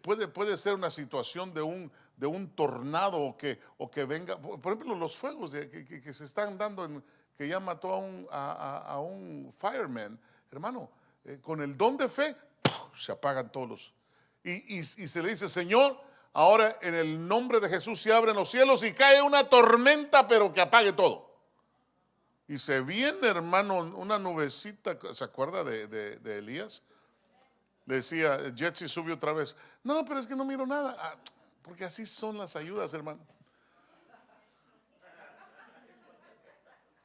Puede ser una situación de un tornado o que venga. Por ejemplo, los fuegos que se están dando, que ya mató a un fireman. Hermano, con el don de fe, se apagan todos. Y se le dice, Señor, ahora en el nombre de Jesús se abren los cielos y cae una tormenta, pero que apague todo. Y se viene, hermano, una nubecita. ¿Se acuerda de Elías? Le decía, Jetsi subió otra vez. No, pero es que no miro nada. Porque así son las ayudas, hermano.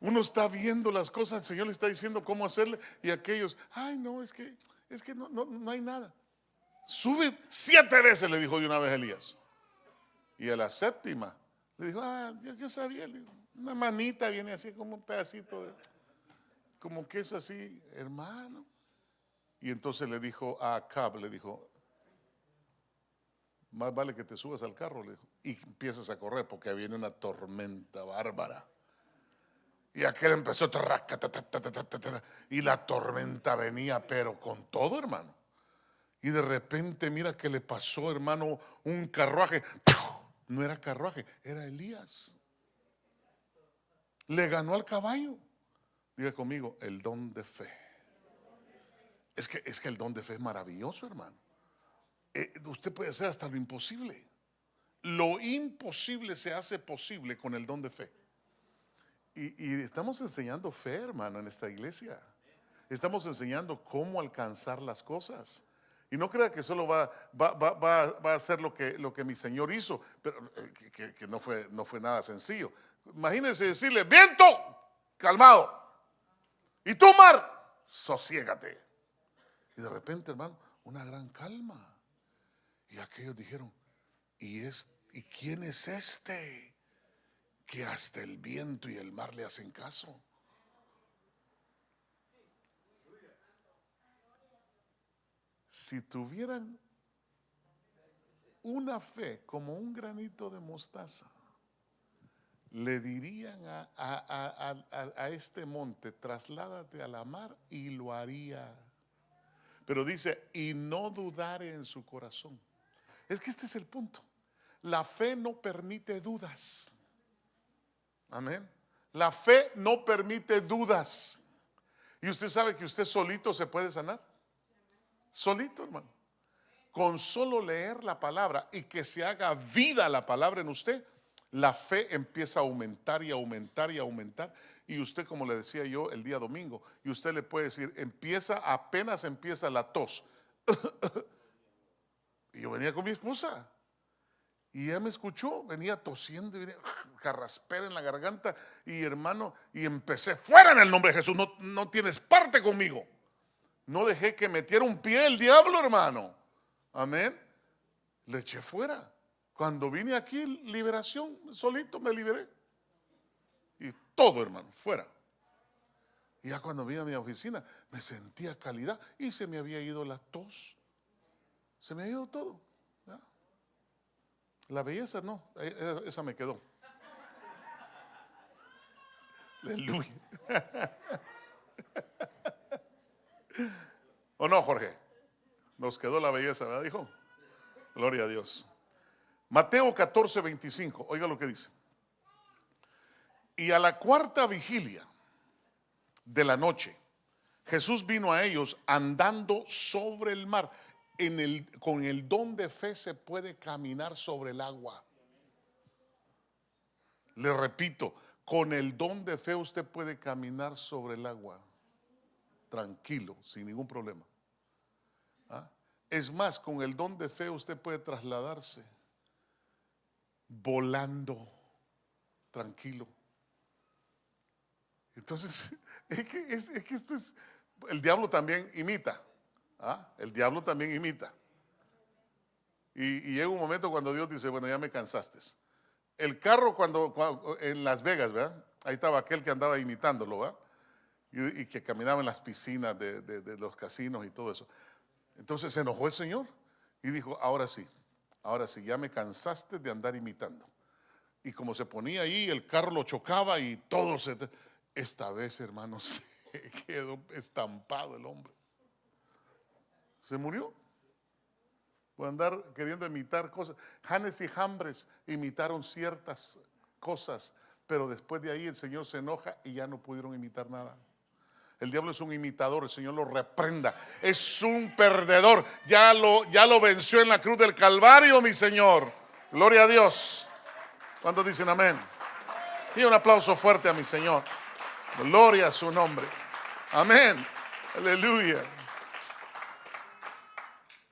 Uno está viendo las cosas, el Señor le está diciendo cómo hacerle, y aquellos, ay no, es que no hay nada. Sube 7 veces, le dijo de una vez Elías. Y a la 7ª le dijo, ya sabía, una manita viene así como un pedacito de. como que es así, hermano. Y entonces le dijo a Acab, le dijo, más vale que te subas al carro, le dijo, y empiezas a correr porque viene una tormenta bárbara. Y aquel empezó, y la tormenta venía, pero con todo, hermano. Y de repente, mira que le pasó, hermano, un carruaje. No era carruaje, era Elías. Le ganó al caballo. Diga conmigo, el don de fe. Es que el don de fe es maravilloso, hermano. Usted puede hacer hasta lo imposible. Lo imposible se hace posible con el don de fe. Y estamos enseñando fe, hermano, en esta iglesia. Estamos enseñando cómo alcanzar las cosas. Y no crea que solo va a hacer lo que mi Señor hizo, pero que no fue nada sencillo. Imagínense decirle, viento, calmado. Y tú, mar, sosiégate. Y de repente, hermano, una gran calma. Y aquellos dijeron, ¿y quién es este que hasta el viento y el mar le hacen caso? Si tuvieran una fe como un granito de mostaza, le dirían a este monte, trasládate a la mar, y lo haría. Pero dice, y no dudare en su corazón. Es que este es el punto. La fe no permite dudas. Amén. La fe no permite dudas. Y usted sabe que usted solito se puede sanar. Solito, hermano. Con solo leer la palabra y que se haga vida la palabra en usted, la fe empieza a aumentar y aumentar y aumentar. Y usted, como le decía yo el día domingo, y usted le puede decir, apenas empieza la tos. Y yo venía con mi esposa y ella me escuchó, venía tosiendo y venía carraspera en la garganta, y hermano, y empecé, fuera en el nombre de Jesús, no tienes parte conmigo. No dejé que metiera un pie el diablo, hermano. Amén. Le eché fuera. Cuando vine aquí, liberación, solito me liberé. Y todo, hermano, fuera. Y ya cuando vine a mi oficina, me sentía calidad y se me había ido la tos. Se me ha ido todo. ¿Ya? La belleza no, esa me quedó. Aleluya. ¿O no, Jorge? Nos quedó la belleza, ¿verdad, hijo? Gloria a Dios. Mateo 14:25, oiga lo que dice. Y a la cuarta vigilia de la noche, Jesús vino a ellos andando sobre el mar. Con el don de fe se puede caminar sobre el agua. Le repito, con el don de fe usted puede caminar sobre el agua, tranquilo, sin ningún problema. ¿Ah? Es más, con el don de fe usted puede trasladarse volando, tranquilo. Entonces, es que esto es, el diablo también imita. ¿Ah? El diablo también imita. Y llega un momento cuando Dios dice, bueno, ya me cansaste. El carro cuando en Las Vegas, ¿verdad? Ahí estaba aquel que andaba imitándolo, ¿verdad? Y que caminaba en las piscinas de los casinos y todo eso. Entonces se enojó el Señor y dijo, ahora sí, ya me cansaste de andar imitando. Y como se ponía ahí, el carro lo chocaba y todo esta vez, hermanos, se quedó estampado el hombre. Se murió por andar queriendo imitar cosas. Janes y Jambres imitaron ciertas cosas, pero después de ahí el Señor se enoja y ya no pudieron imitar nada. El diablo es un imitador, el Señor lo reprenda. Es un perdedor. Ya lo venció en la cruz del Calvario, mi Señor. Gloria a Dios. ¿Cuántos dicen amén? Y un aplauso fuerte a mi Señor. Gloria a su nombre. Amén. Aleluya.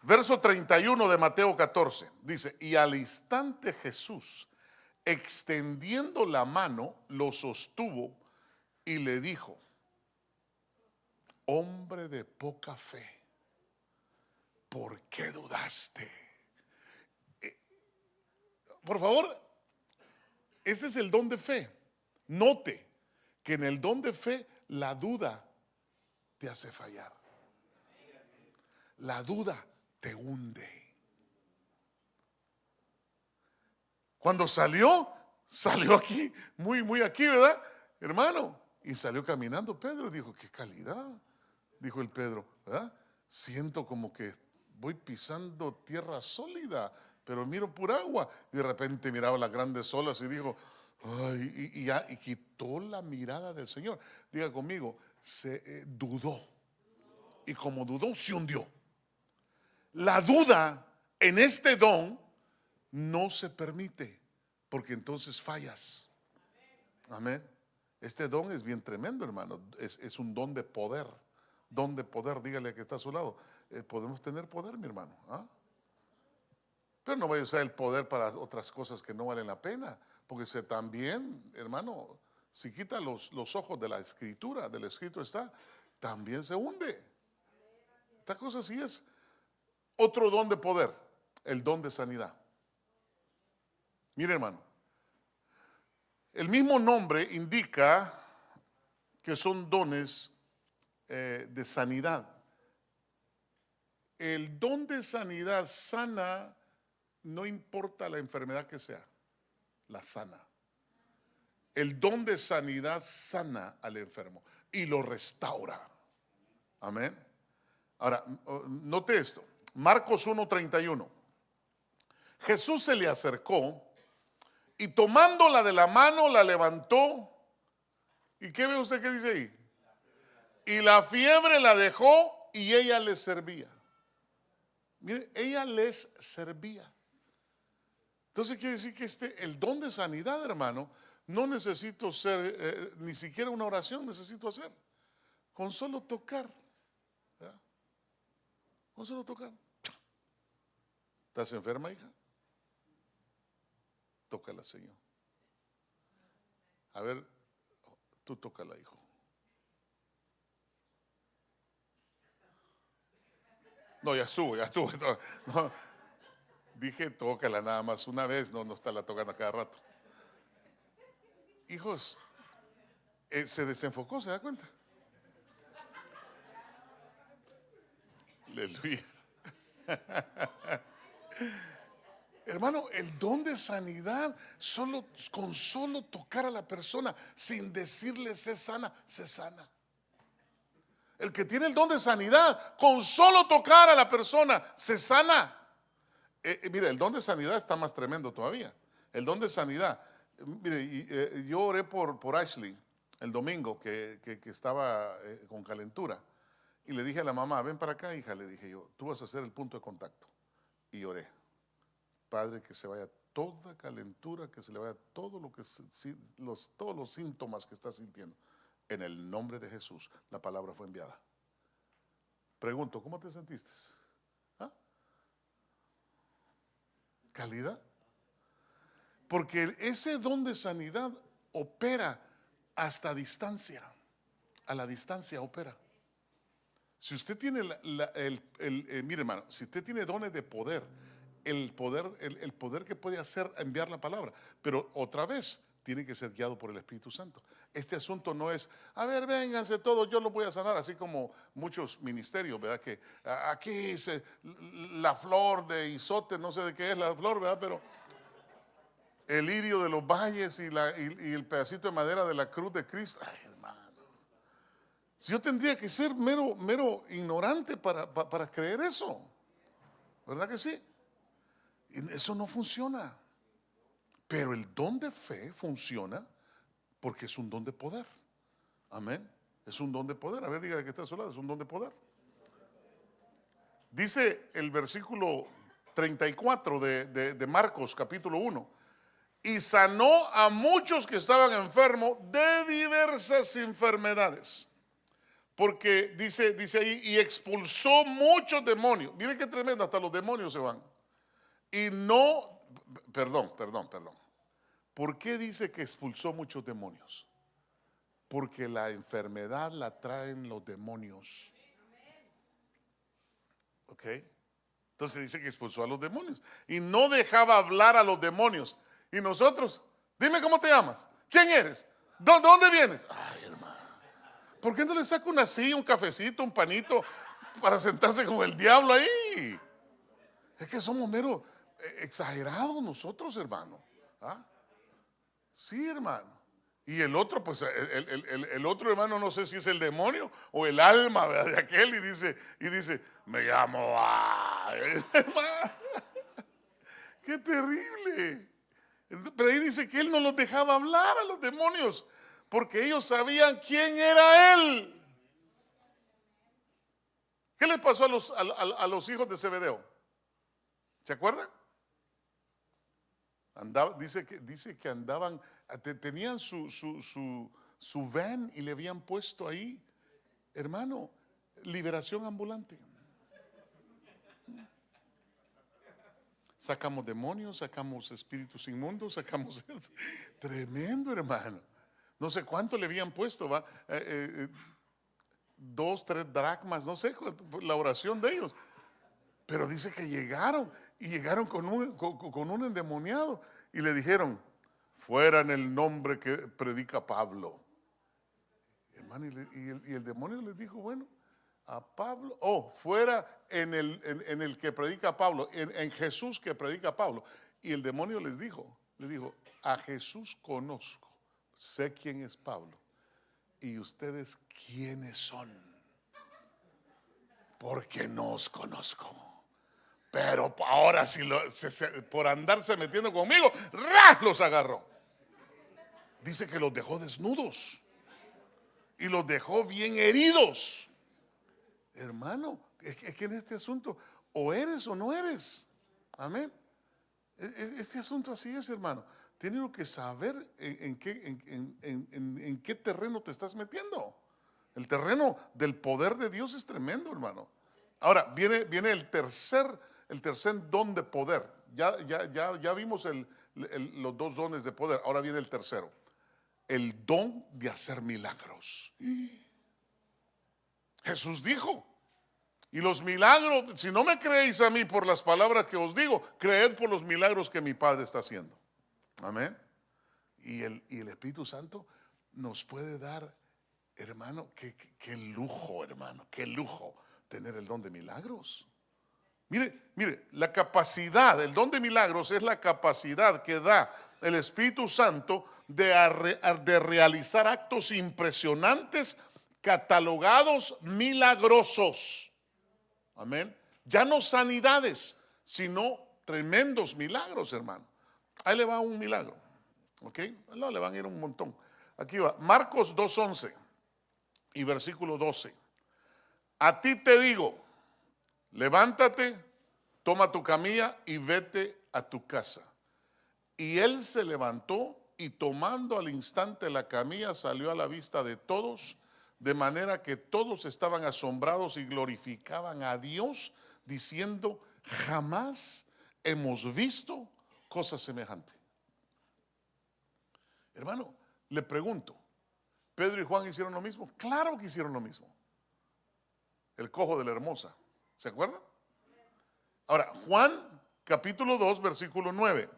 Verso 31 de Mateo 14 dice, y al instante Jesús, extendiendo la mano, lo sostuvo y le dijo, hombre de poca fe, ¿por qué dudaste? Por favor, este es el don de fe. Note que en el don de fe la duda te hace fallar. La duda te hunde. Cuando salió aquí, muy aquí, ¿verdad, hermano? Y salió caminando Pedro. Dijo, qué calidad, dijo el Pedro, ¿verdad? Siento como que voy pisando tierra sólida, pero miro pura agua. Y de repente miraba las grandes olas y dijo, ay, y quitó la mirada del Señor. Diga conmigo, se dudó. Y como dudó, se hundió. La duda en este don no se permite, porque entonces fallas. Amén. Este don es bien tremendo, hermano. Es un don de poder. Don de poder, dígale que está a su lado. Podemos tener poder, mi hermano. ¿Ah? Pero no vaya a usar el poder para otras cosas que no valen la pena. Porque también, hermano, si quita los ojos de la escritura, del escrito está, también se hunde. Esta cosa sí es otro don de poder, el don de sanidad. Mire, hermano, el mismo nombre indica que son dones de sanidad. El don de sanidad sana, no importa la enfermedad que sea, la sana. El don de sanidad sana al enfermo y lo restaura. Amén. Ahora, note esto. Marcos 1:31. Jesús se le acercó y tomándola de la mano la levantó. ¿Y qué ve usted que dice ahí? Y la fiebre la dejó y ella les servía. Mire, ella les servía. Entonces quiere decir que el don de sanidad, hermano, no necesito ser, ni siquiera una oración necesito hacer. Con solo tocar. ¿Verdad? Con solo tocar. ¿Estás enferma, hija? Tócala, Señor. A ver, tú tócala, hijo. No, ya estuvo. No, dije tócala nada más una vez, no está la tocando a cada rato. Hijos, se desenfocó, ¿se da cuenta? Aleluya. Hermano, el don de sanidad, con solo tocar a la persona, sin decirle sé sana, se sana. El que tiene el don de sanidad, con solo tocar a la persona, se sana. Mire, el don de sanidad está más tremendo todavía. El don de sanidad. Mire, yo oré por Ashley el domingo que estaba con calentura. Y le dije a la mamá, ven para acá, hija, le dije yo, tú vas a ser el punto de contacto. Y oré. Padre, que se vaya toda calentura, que se le vaya todo lo que todos los síntomas que está sintiendo. En el nombre de Jesús, la palabra fue enviada. Pregunto, ¿cómo te sentiste? ¿Ah? ¿Calidad? Porque ese don de sanidad opera hasta distancia. A la distancia opera. Si usted tiene mire, hermano, si usted tiene dones de poder, el poder que puede hacer enviar la palabra, pero otra vez tiene que ser guiado por el Espíritu Santo. Este asunto no es, a ver, vénganse todos, yo los voy a sanar, así como muchos ministerios, ¿verdad? Que aquí la flor de isote, no sé de qué es la flor, ¿verdad? Pero el lirio de los valles y el pedacito de madera de la cruz de Cristo. Ay, hermano, yo tendría que ser mero ignorante para creer eso, ¿verdad que sí? Y eso no funciona. Pero el don de fe funciona porque es un don de poder. Amén. Es un don de poder. A ver, dígale que está a su lado, es un don de poder. Dice el versículo 34 de Marcos capítulo 1. Y sanó a muchos que estaban enfermos de diversas enfermedades. Porque dice ahí, y expulsó muchos demonios. Mire qué tremendo, hasta los demonios se van. Y no, perdón. ¿Por qué dice que expulsó muchos demonios? Porque la enfermedad la traen los demonios. ¿Ok? Entonces dice que expulsó a los demonios. Y no dejaba hablar a los demonios. Y nosotros, dime cómo te llamas. ¿Quién eres? ¿Dónde vienes? Ay, hermano. ¿Por qué no le saca una silla, un cafecito, un panito para sentarse con el diablo ahí? Es que somos mero exagerados nosotros, hermano. ¿Ah? Sí, hermano. Y el otro, pues el otro hermano, no sé si es el demonio o el alma, ¿verdad?, de aquel, y dice, me llamo hermano, qué terrible. Pero ahí dice que él no los dejaba hablar a los demonios, porque ellos sabían quién era él. ¿Qué le pasó a los hijos de Zebedeo? ¿Se acuerdan? Dice que andaban, tenían su van y le habían puesto ahí, hermano, liberación ambulante. Sacamos demonios, sacamos espíritus inmundos, sacamos tremendo, hermano. No sé cuánto le habían puesto, va, 2, 3 dracmas, no sé la oración de ellos. Pero dice que llegaron y llegaron con un endemoniado y le dijeron, fuera en el nombre que predica Pablo. Hermano, y el demonio les dijo, bueno, a Pablo, fuera en el que predica Pablo, en Jesús que predica Pablo. Y el demonio le dijo, a Jesús conozco, sé quién es Pablo. ¿Y ustedes quiénes son? Porque no os conozco. Pero ahora si por andarse metiendo conmigo, ¡ras!, los agarró. Dice que los dejó desnudos y los dejó bien heridos. Hermano, es que en este asunto o eres o no eres. Amén. Este asunto así es, hermano. Tienes que saber en qué terreno te estás metiendo. El terreno del poder de Dios es tremendo, hermano. Ahora viene el tercer don de poder. Ya vimos los 2 dones de poder. Ahora viene el tercero, el don de hacer milagros. Jesús dijo, y los milagros, si no me creéis a mí por las palabras que os digo, creed por los milagros que mi Padre está haciendo. Amén. Y el Espíritu Santo nos puede dar, hermano, qué lujo, hermano, qué lujo tener el don de milagros. Mire, la capacidad, el don de milagros es la capacidad que da el Espíritu Santo de realizar actos impresionantes, catalogados milagrosos. Amén. Ya no sanidades, sino tremendos milagros, hermano. Ahí le va un milagro. ¿Ok? No, le van a ir un montón. Aquí va, Marcos 2:11 y versículo 12. A ti te digo, levántate, toma tu camilla y vete a tu casa. Y él se levantó y tomando al instante la camilla salió a la vista de todos, de manera que todos estaban asombrados y glorificaban a Dios, diciendo, jamás hemos visto cosa semejante. Hermano, le pregunto, ¿Pedro y Juan hicieron lo mismo? Claro que hicieron lo mismo. El cojo de la hermosa, ¿se acuerdan? Ahora, Juan capítulo 2, versículo 9.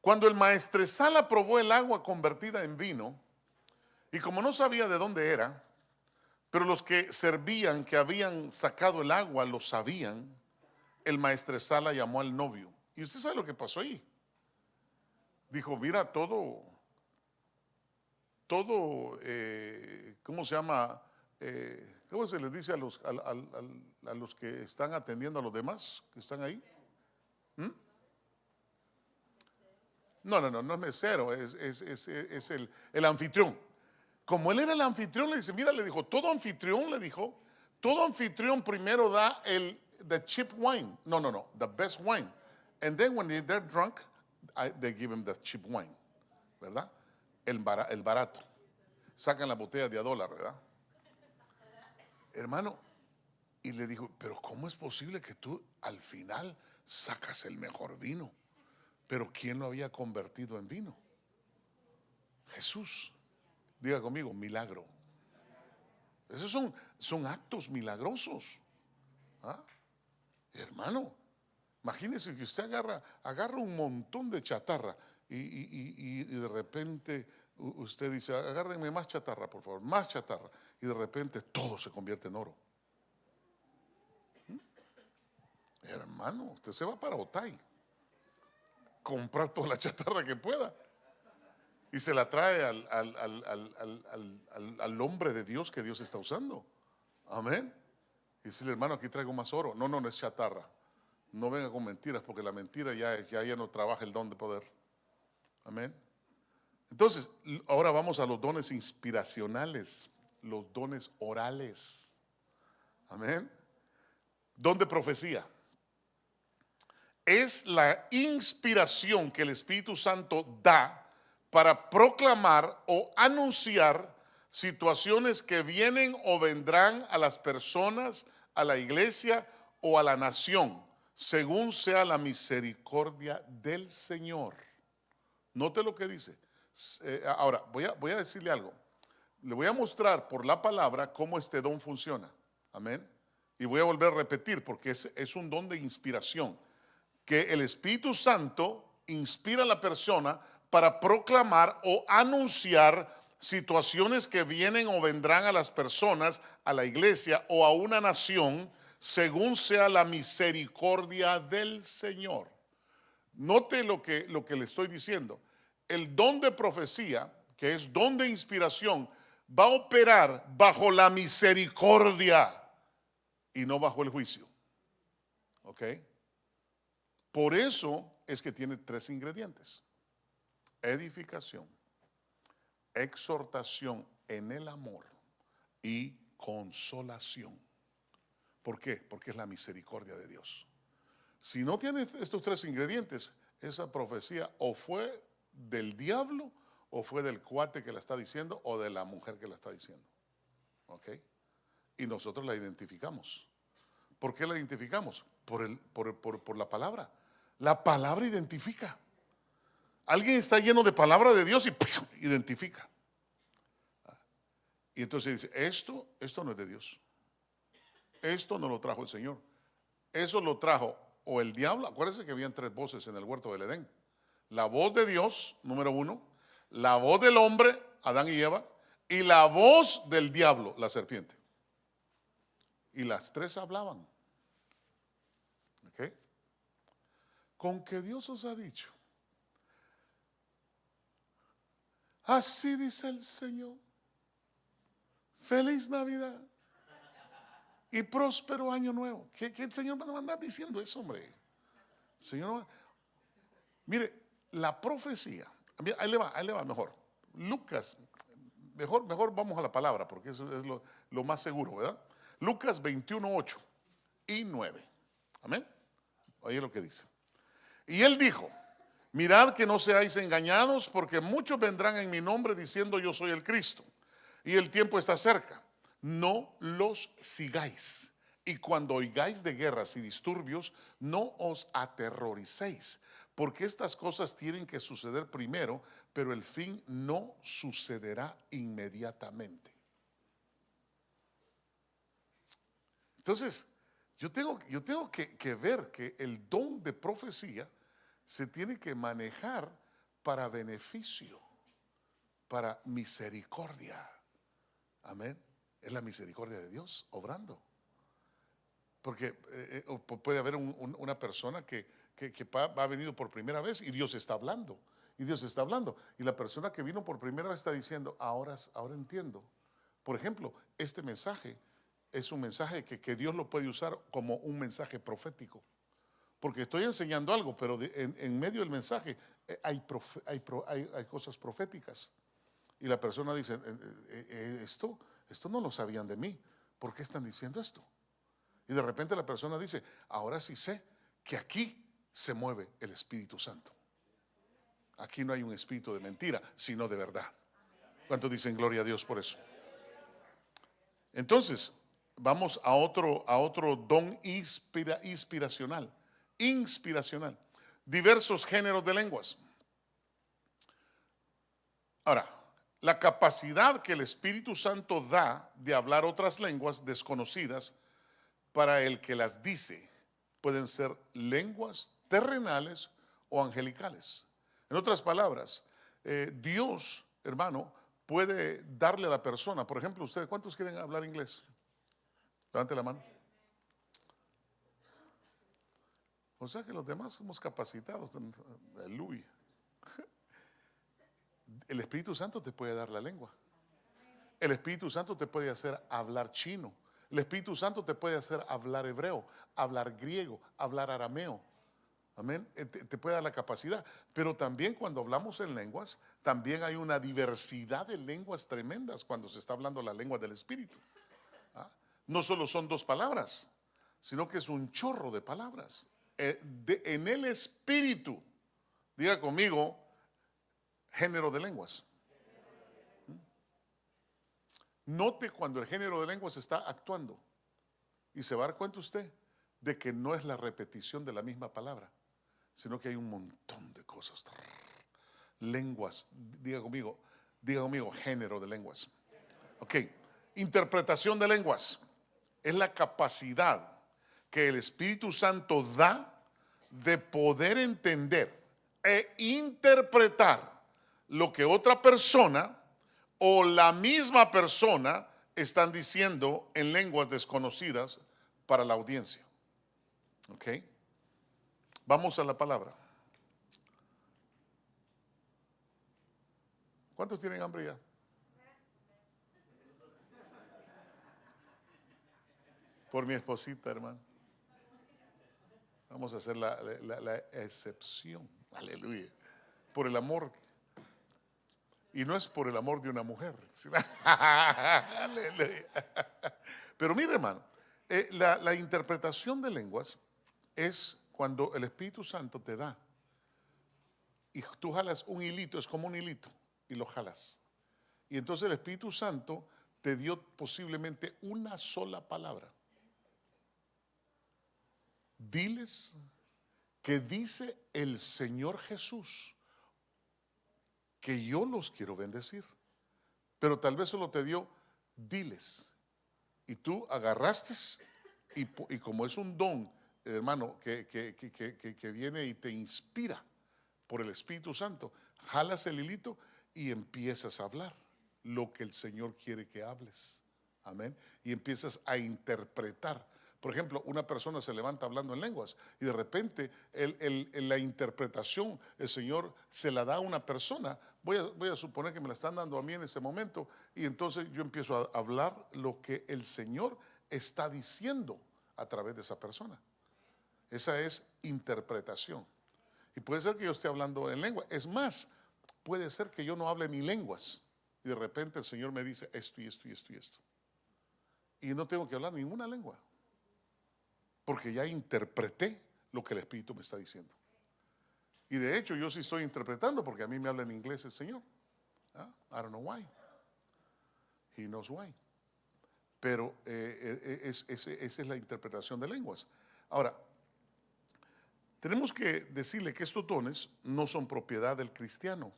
Cuando el maestresala probó el agua convertida en vino, y como no sabía de dónde era, pero los que servían, que habían sacado el agua, lo sabían, el maestresala llamó al novio. Y usted sabe lo que pasó ahí. Dijo, mira, todo, ¿cómo se llama? ¿Cómo se les dice a los que están atendiendo a los demás, que están ahí? No es mesero, es el anfitrión. Como él era el anfitrión, le dice, mira, le dijo, todo anfitrión primero da the cheap wine. No, the best wine. And then when they're drunk, they give him the cheap wine, ¿verdad? El barato. Sacan la botella de $1, ¿verdad? Hermano, y le dijo, pero ¿cómo es posible que tú al final sacas el mejor vino? Pero ¿quién lo había convertido en vino? Jesús. Diga conmigo, milagro. Esos son actos milagrosos. ¿Ah? Hermano, imagínese que usted agarra un montón de chatarra y de repente Usted dice, agárrenme más chatarra, por favor, más chatarra. Y de repente todo se convierte en oro. Hermano, usted se va para Otay, comprar toda la chatarra que pueda y se la trae al hombre de Dios que Dios está usando. Amén. Y decirle, hermano, aquí traigo más oro. No, no es chatarra. No venga con mentiras, porque la mentira ya no trabaja el don de poder. Amén. Entonces, ahora vamos a los dones inspiracionales, los dones orales. Amén. Don de profecía. Es la inspiración que el Espíritu Santo da para proclamar o anunciar situaciones que vienen o vendrán a las personas, a la iglesia o a la nación, según sea la misericordia del Señor. Note lo que dice. Ahora, voy a decirle algo. Le voy a mostrar por la palabra cómo este don funciona. Amén. Y voy a volver a repetir porque es un don de inspiración. Que el Espíritu Santo inspira a la persona para proclamar o anunciar situaciones que vienen o vendrán a las personas, a la iglesia o a una nación, según sea la misericordia del Señor. Note lo que le estoy diciendo. El don de profecía, que es don de inspiración, va a operar bajo la misericordia y no bajo el juicio. ¿Ok? Por eso es que tiene 3 ingredientes: edificación, exhortación en el amor y consolación. ¿Por qué? Porque es la misericordia de Dios. Si no tiene estos 3 ingredientes, esa profecía o fue del diablo o fue del cuate que la está diciendo o de la mujer que la está diciendo. ¿Ok? Y nosotros la identificamos. ¿Por qué la identificamos? Por la palabra. La palabra identifica. Alguien está lleno de palabra de Dios y ¡pum!, identifica. Y entonces dice, esto no es de Dios. Esto no lo trajo el Señor. Eso lo trajo o el diablo. Acuérdense que habían 3 voces en el huerto del Edén. La voz de Dios, número 1. La voz del hombre, Adán y Eva. Y la voz del diablo, la serpiente. Y las 3 hablaban. ¿Ok? Con que Dios os ha dicho, así dice el Señor, feliz Navidad y próspero año nuevo. ¿Qué el Señor va a andar diciendo eso, hombre? Señor, mire, la profecía, ahí le va mejor. Lucas, mejor vamos a la palabra, porque eso es lo más seguro, ¿verdad? Lucas 21:8 y 9. Amén. Oye lo que dice. Y él dijo, mirad que no seáis engañados, porque muchos vendrán en mi nombre diciendo yo soy el Cristo, y el tiempo está cerca. No los sigáis. Y cuando oigáis de guerras y disturbios, no os aterroricéis, porque estas cosas tienen que suceder primero, pero el fin no sucederá inmediatamente. Entonces, yo tengo que ver que el don de profecía se tiene que manejar para beneficio, para misericordia. Amén. Es la misericordia de Dios obrando. Porque puede haber una persona que ha venido por primera vez y Dios está hablando. Y Dios está hablando. Y la persona que vino por primera vez está diciendo, ahora entiendo. Por ejemplo, este mensaje es un mensaje que Dios lo puede usar como un mensaje profético. Porque estoy enseñando algo, pero en medio del mensaje hay cosas proféticas. Y la persona dice, esto no lo sabían de mí. ¿Por qué están diciendo esto? Y de repente la persona dice, ahora sí sé que aquí se mueve el Espíritu Santo. Aquí no hay un espíritu de mentira, sino de verdad. ¿Cuántos dicen gloria a Dios por eso? Entonces, vamos a otro don inspiracional. Diversos géneros de lenguas. Ahora, la capacidad que el Espíritu Santo da de hablar otras lenguas desconocidas para el que las dice pueden ser lenguas terrenales o angelicales. En otras palabras, Dios hermano, puede darle a la persona. Por ejemplo, ustedes, ¿cuántos quieren hablar inglés? Levante la mano. O sea que los demás somos capacitados. Aleluya. El Espíritu Santo te puede dar la lengua. El Espíritu Santo te puede hacer hablar chino. El Espíritu Santo te puede hacer hablar hebreo, hablar griego, hablar arameo. Amén. Te puede dar la capacidad. Pero también cuando hablamos en lenguas, también hay una diversidad de lenguas tremendas cuando se está hablando la lengua del Espíritu. ¿Ah? No solo son dos palabras, sino que es un chorro de palabras. En el Espíritu, diga conmigo, género de lenguas. Note cuando el género de lenguas está actuando y se va a dar cuenta usted de que no es la repetición de la misma palabra, sino que hay un montón de cosas. Lenguas, diga conmigo, género de lenguas. Ok, interpretación de lenguas es la capacidad que el Espíritu Santo da de poder entender e interpretar lo que otra persona o la misma persona están diciendo en lenguas desconocidas para la audiencia. Ok, vamos a la palabra. ¿Cuántos tienen hambre ya? Por mi esposita, hermano. Vamos a hacer la excepción. Aleluya. Por el amor. Y no es por el amor de una mujer. Aleluya. Pero mire, hermano, la interpretación de lenguas es cuando el Espíritu Santo te da y tú jalas un hilito, es como un hilito, y lo jalas. Y entonces el Espíritu Santo te dio posiblemente una sola palabra. Diles que dice el Señor Jesús que yo los quiero bendecir. Pero tal vez solo te dio, diles. Y tú agarraste y como es un don, hermano, que viene y te inspira por el Espíritu Santo, jalas el hilito y empiezas a hablar lo que el Señor quiere que hables. Amén. Y empiezas a interpretar. Por ejemplo, una persona se levanta hablando en lenguas y de repente la interpretación el Señor se la da a una persona. Voy a suponer que me la están dando a mí en ese momento y entonces yo empiezo a hablar lo que el Señor está diciendo a través de esa persona. Esa es interpretación. Y puede ser que yo esté hablando en lengua. Es más, puede ser que yo no hable ni lenguas y de repente el Señor me dice esto y esto y esto y esto. Y no tengo que hablar ninguna lengua, porque ya interpreté lo que el Espíritu me está diciendo. Y de hecho yo sí estoy interpretando porque a mí me habla en inglés el Señor. I don't know why. He knows why. Pero esa es la interpretación de lenguas. Ahora, tenemos que decirle que estos dones no son propiedad del cristiano.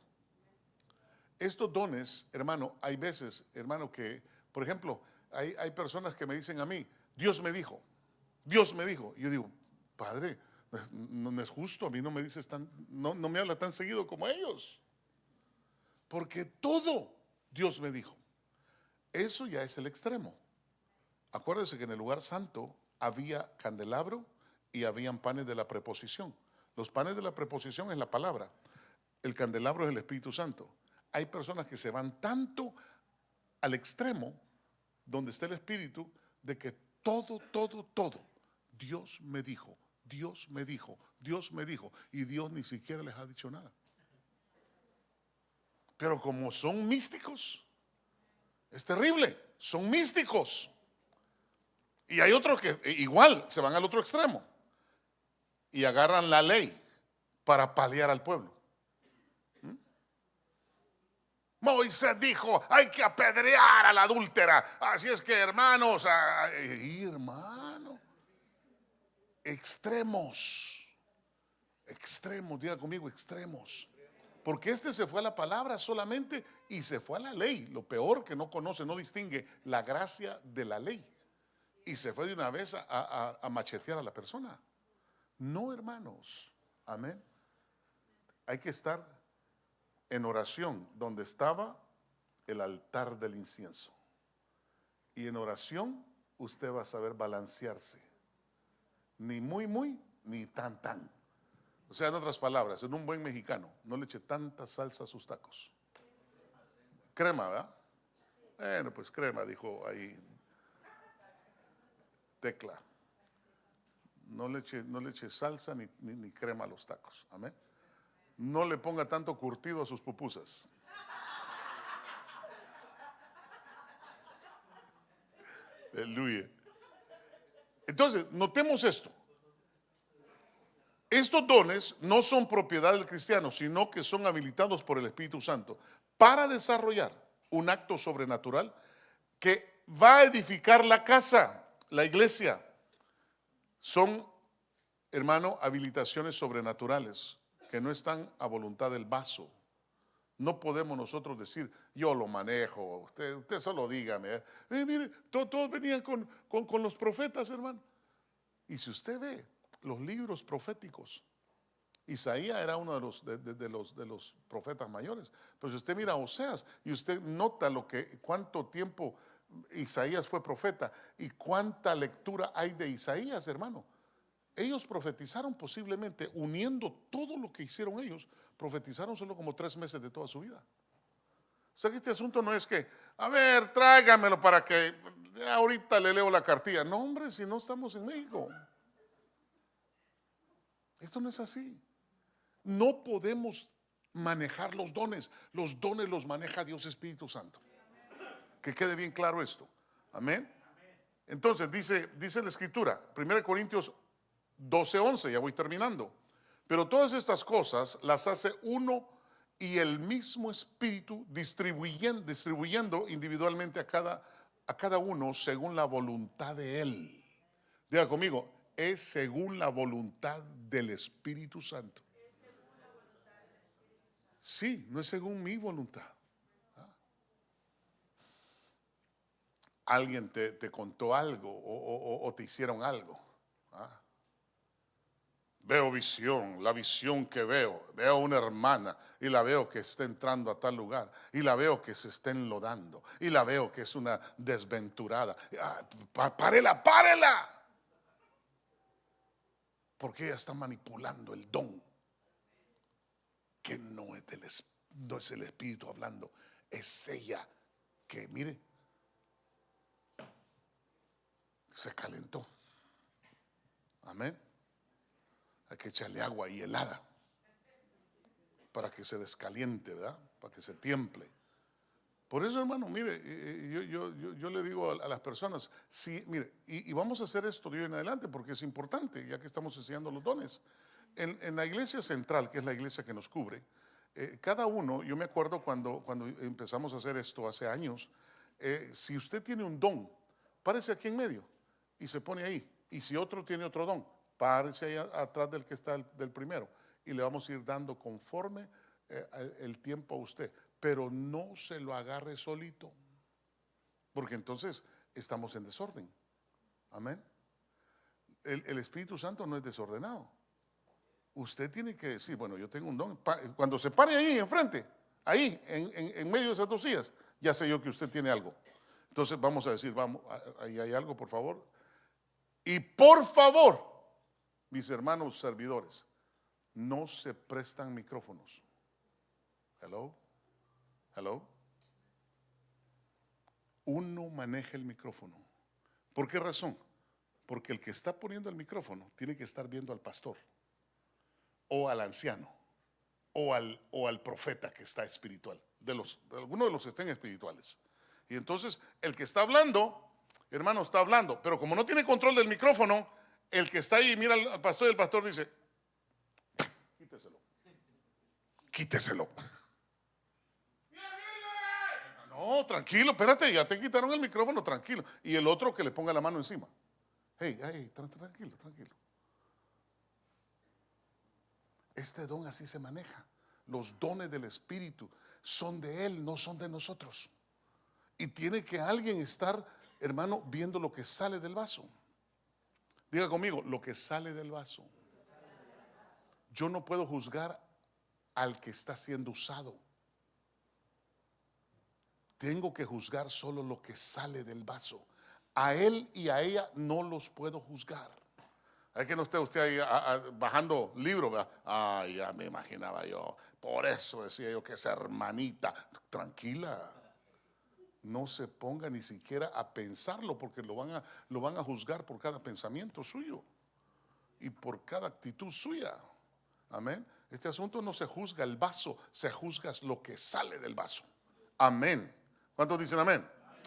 Estos dones, hermano, hay veces, hermano, que, por ejemplo, hay personas que me dicen a mí, Dios me dijo. Dios me dijo. Y yo digo, Padre, no es justo, a mí no me dices no me habla tan seguido como ellos. Porque todo Dios me dijo. Eso ya es el extremo. Acuérdese que en el lugar santo había candelabro y habían panes de la preposición. Los panes de la preposición es la palabra. El candelabro es el Espíritu Santo. Hay personas que se van tanto al extremo donde está el Espíritu de que todo, Dios me dijo, Dios me dijo, Dios me dijo, y Dios ni siquiera les ha dicho nada. Pero como son místicos, es terrible, son místicos. Y hay otros que igual se van al otro extremo y agarran la ley para paliar al pueblo. Moisés dijo, hay que apedrear a la adúltera. Así es que, hermanos, hermano, extremos, diga conmigo, extremos. Porque este se fue a la palabra solamente y se fue a la ley. Lo peor que no conoce, no distingue la gracia de la ley. Y se fue de una vez a machetear a la persona. No, hermanos. Amén. Hay que estar en oración donde estaba el altar del incienso. Y en oración usted va a saber balancearse. Ni muy, muy, ni tan, tan. O sea, en otras palabras, en un buen mexicano, no le eche tanta salsa a sus tacos. Crema, ¿verdad? Bueno, pues crema, dijo ahí Tecla. No le eche salsa ni crema a los tacos. Amén. No le ponga tanto curtido a sus pupusas. Aleluya. Entonces, notemos esto. Estos dones no son propiedad del cristiano, sino que son habilitados por el Espíritu Santo para desarrollar un acto sobrenatural que va a edificar la casa, la iglesia. Son, hermano, habilitaciones sobrenaturales que no están a voluntad del vaso. No podemos nosotros decir, yo lo manejo, usted solo dígame. Mire, todos venían con los profetas, hermano. Y si usted ve los libros proféticos, Isaías era uno de los profetas mayores. Pero si usted mira a Oseas y usted nota cuánto tiempo Isaías fue profeta y cuánta lectura hay de Isaías, hermano. Ellos profetizaron posiblemente, uniendo todo lo que hicieron ellos, profetizaron solo como 3 meses de toda su vida. O sea que este asunto no es que, a ver, tráigamelo para que ahorita le leo la cartilla. No, hombre, si no estamos en México. Esto no es así. No podemos manejar los dones. Los dones los maneja Dios Espíritu Santo. Que quede bien claro esto. Amén. Entonces dice la escritura, 1 Corintios 12:11, ya voy terminando. Pero todas estas cosas las hace uno y el mismo Espíritu, distribuyendo individualmente a cada uno según la voluntad de Él. Diga conmigo, es según la voluntad del Espíritu Santo. Sí, no es según mi voluntad. Alguien te contó algo o te hicieron algo. Veo visión, la visión que veo a una hermana y la veo que está entrando a tal lugar y la veo que se está enlodando y la veo que es una desventurada. Párela. Porque ella está manipulando el don que no es el Espíritu hablando, es ella que, mire, se calentó. Amén. Hay que echarle agua y helada para que se descaliente, ¿verdad? Para que se tiemple. Por eso, hermano, mire, yo le digo a las personas, sí, mire, y vamos a hacer esto de hoy en adelante porque es importante, ya que estamos enseñando los dones. En la iglesia central, que es la iglesia que nos cubre, cada uno, yo me acuerdo cuando empezamos a hacer esto hace años, si usted tiene un don, párese aquí en medio y se pone ahí. Y si otro tiene otro don, párese ahí atrás del que está del primero. Y le vamos a ir dando conforme el tiempo a usted. Pero no se lo agarre solito, porque entonces estamos en desorden. Amén. El Espíritu Santo no es desordenado. Usted tiene que decir, bueno, yo tengo un don. Cuando se pare ahí enfrente, ahí en medio de esas 2 sillas, ya sé yo que usted tiene algo. Entonces vamos a decir, vamos, ahí hay algo, por favor. Y por favor, mis hermanos servidores, no se prestan micrófonos. Hello. Uno maneja el micrófono. ¿Por qué razón? Porque el que está poniendo el micrófono tiene que estar viendo al pastor o al anciano o al profeta que está espiritual. De algunos de los que estén espirituales. Y entonces el que está hablando, hermano, está hablando, pero como no tiene control del micrófono, el que está ahí mira al pastor y el pastor dice, quíteselo. No, tranquilo, espérate, ya te quitaron el micrófono, tranquilo. Y el otro que le ponga la mano encima. Hey, tranquilo. Este don así se maneja. Los dones del Espíritu son de Él, no son de nosotros. Y tiene que alguien estar, hermano, viendo lo que sale del vaso. Diga conmigo, lo que sale del vaso. Yo no puedo juzgar al que está siendo usado. Tengo que juzgar solo lo que sale del vaso. A él y a ella no los puedo juzgar. Es que no esté usted ahí bajando libros, ¿verdad? Ay, ya me imaginaba yo. Por eso decía yo que esa hermanita, tranquila, no se ponga ni siquiera a pensarlo, porque lo van a juzgar por cada pensamiento suyo y por cada actitud suya. Amén. Este asunto no se juzga el vaso, se juzga lo que sale del vaso. Amén. ¿Cuántos dicen amén?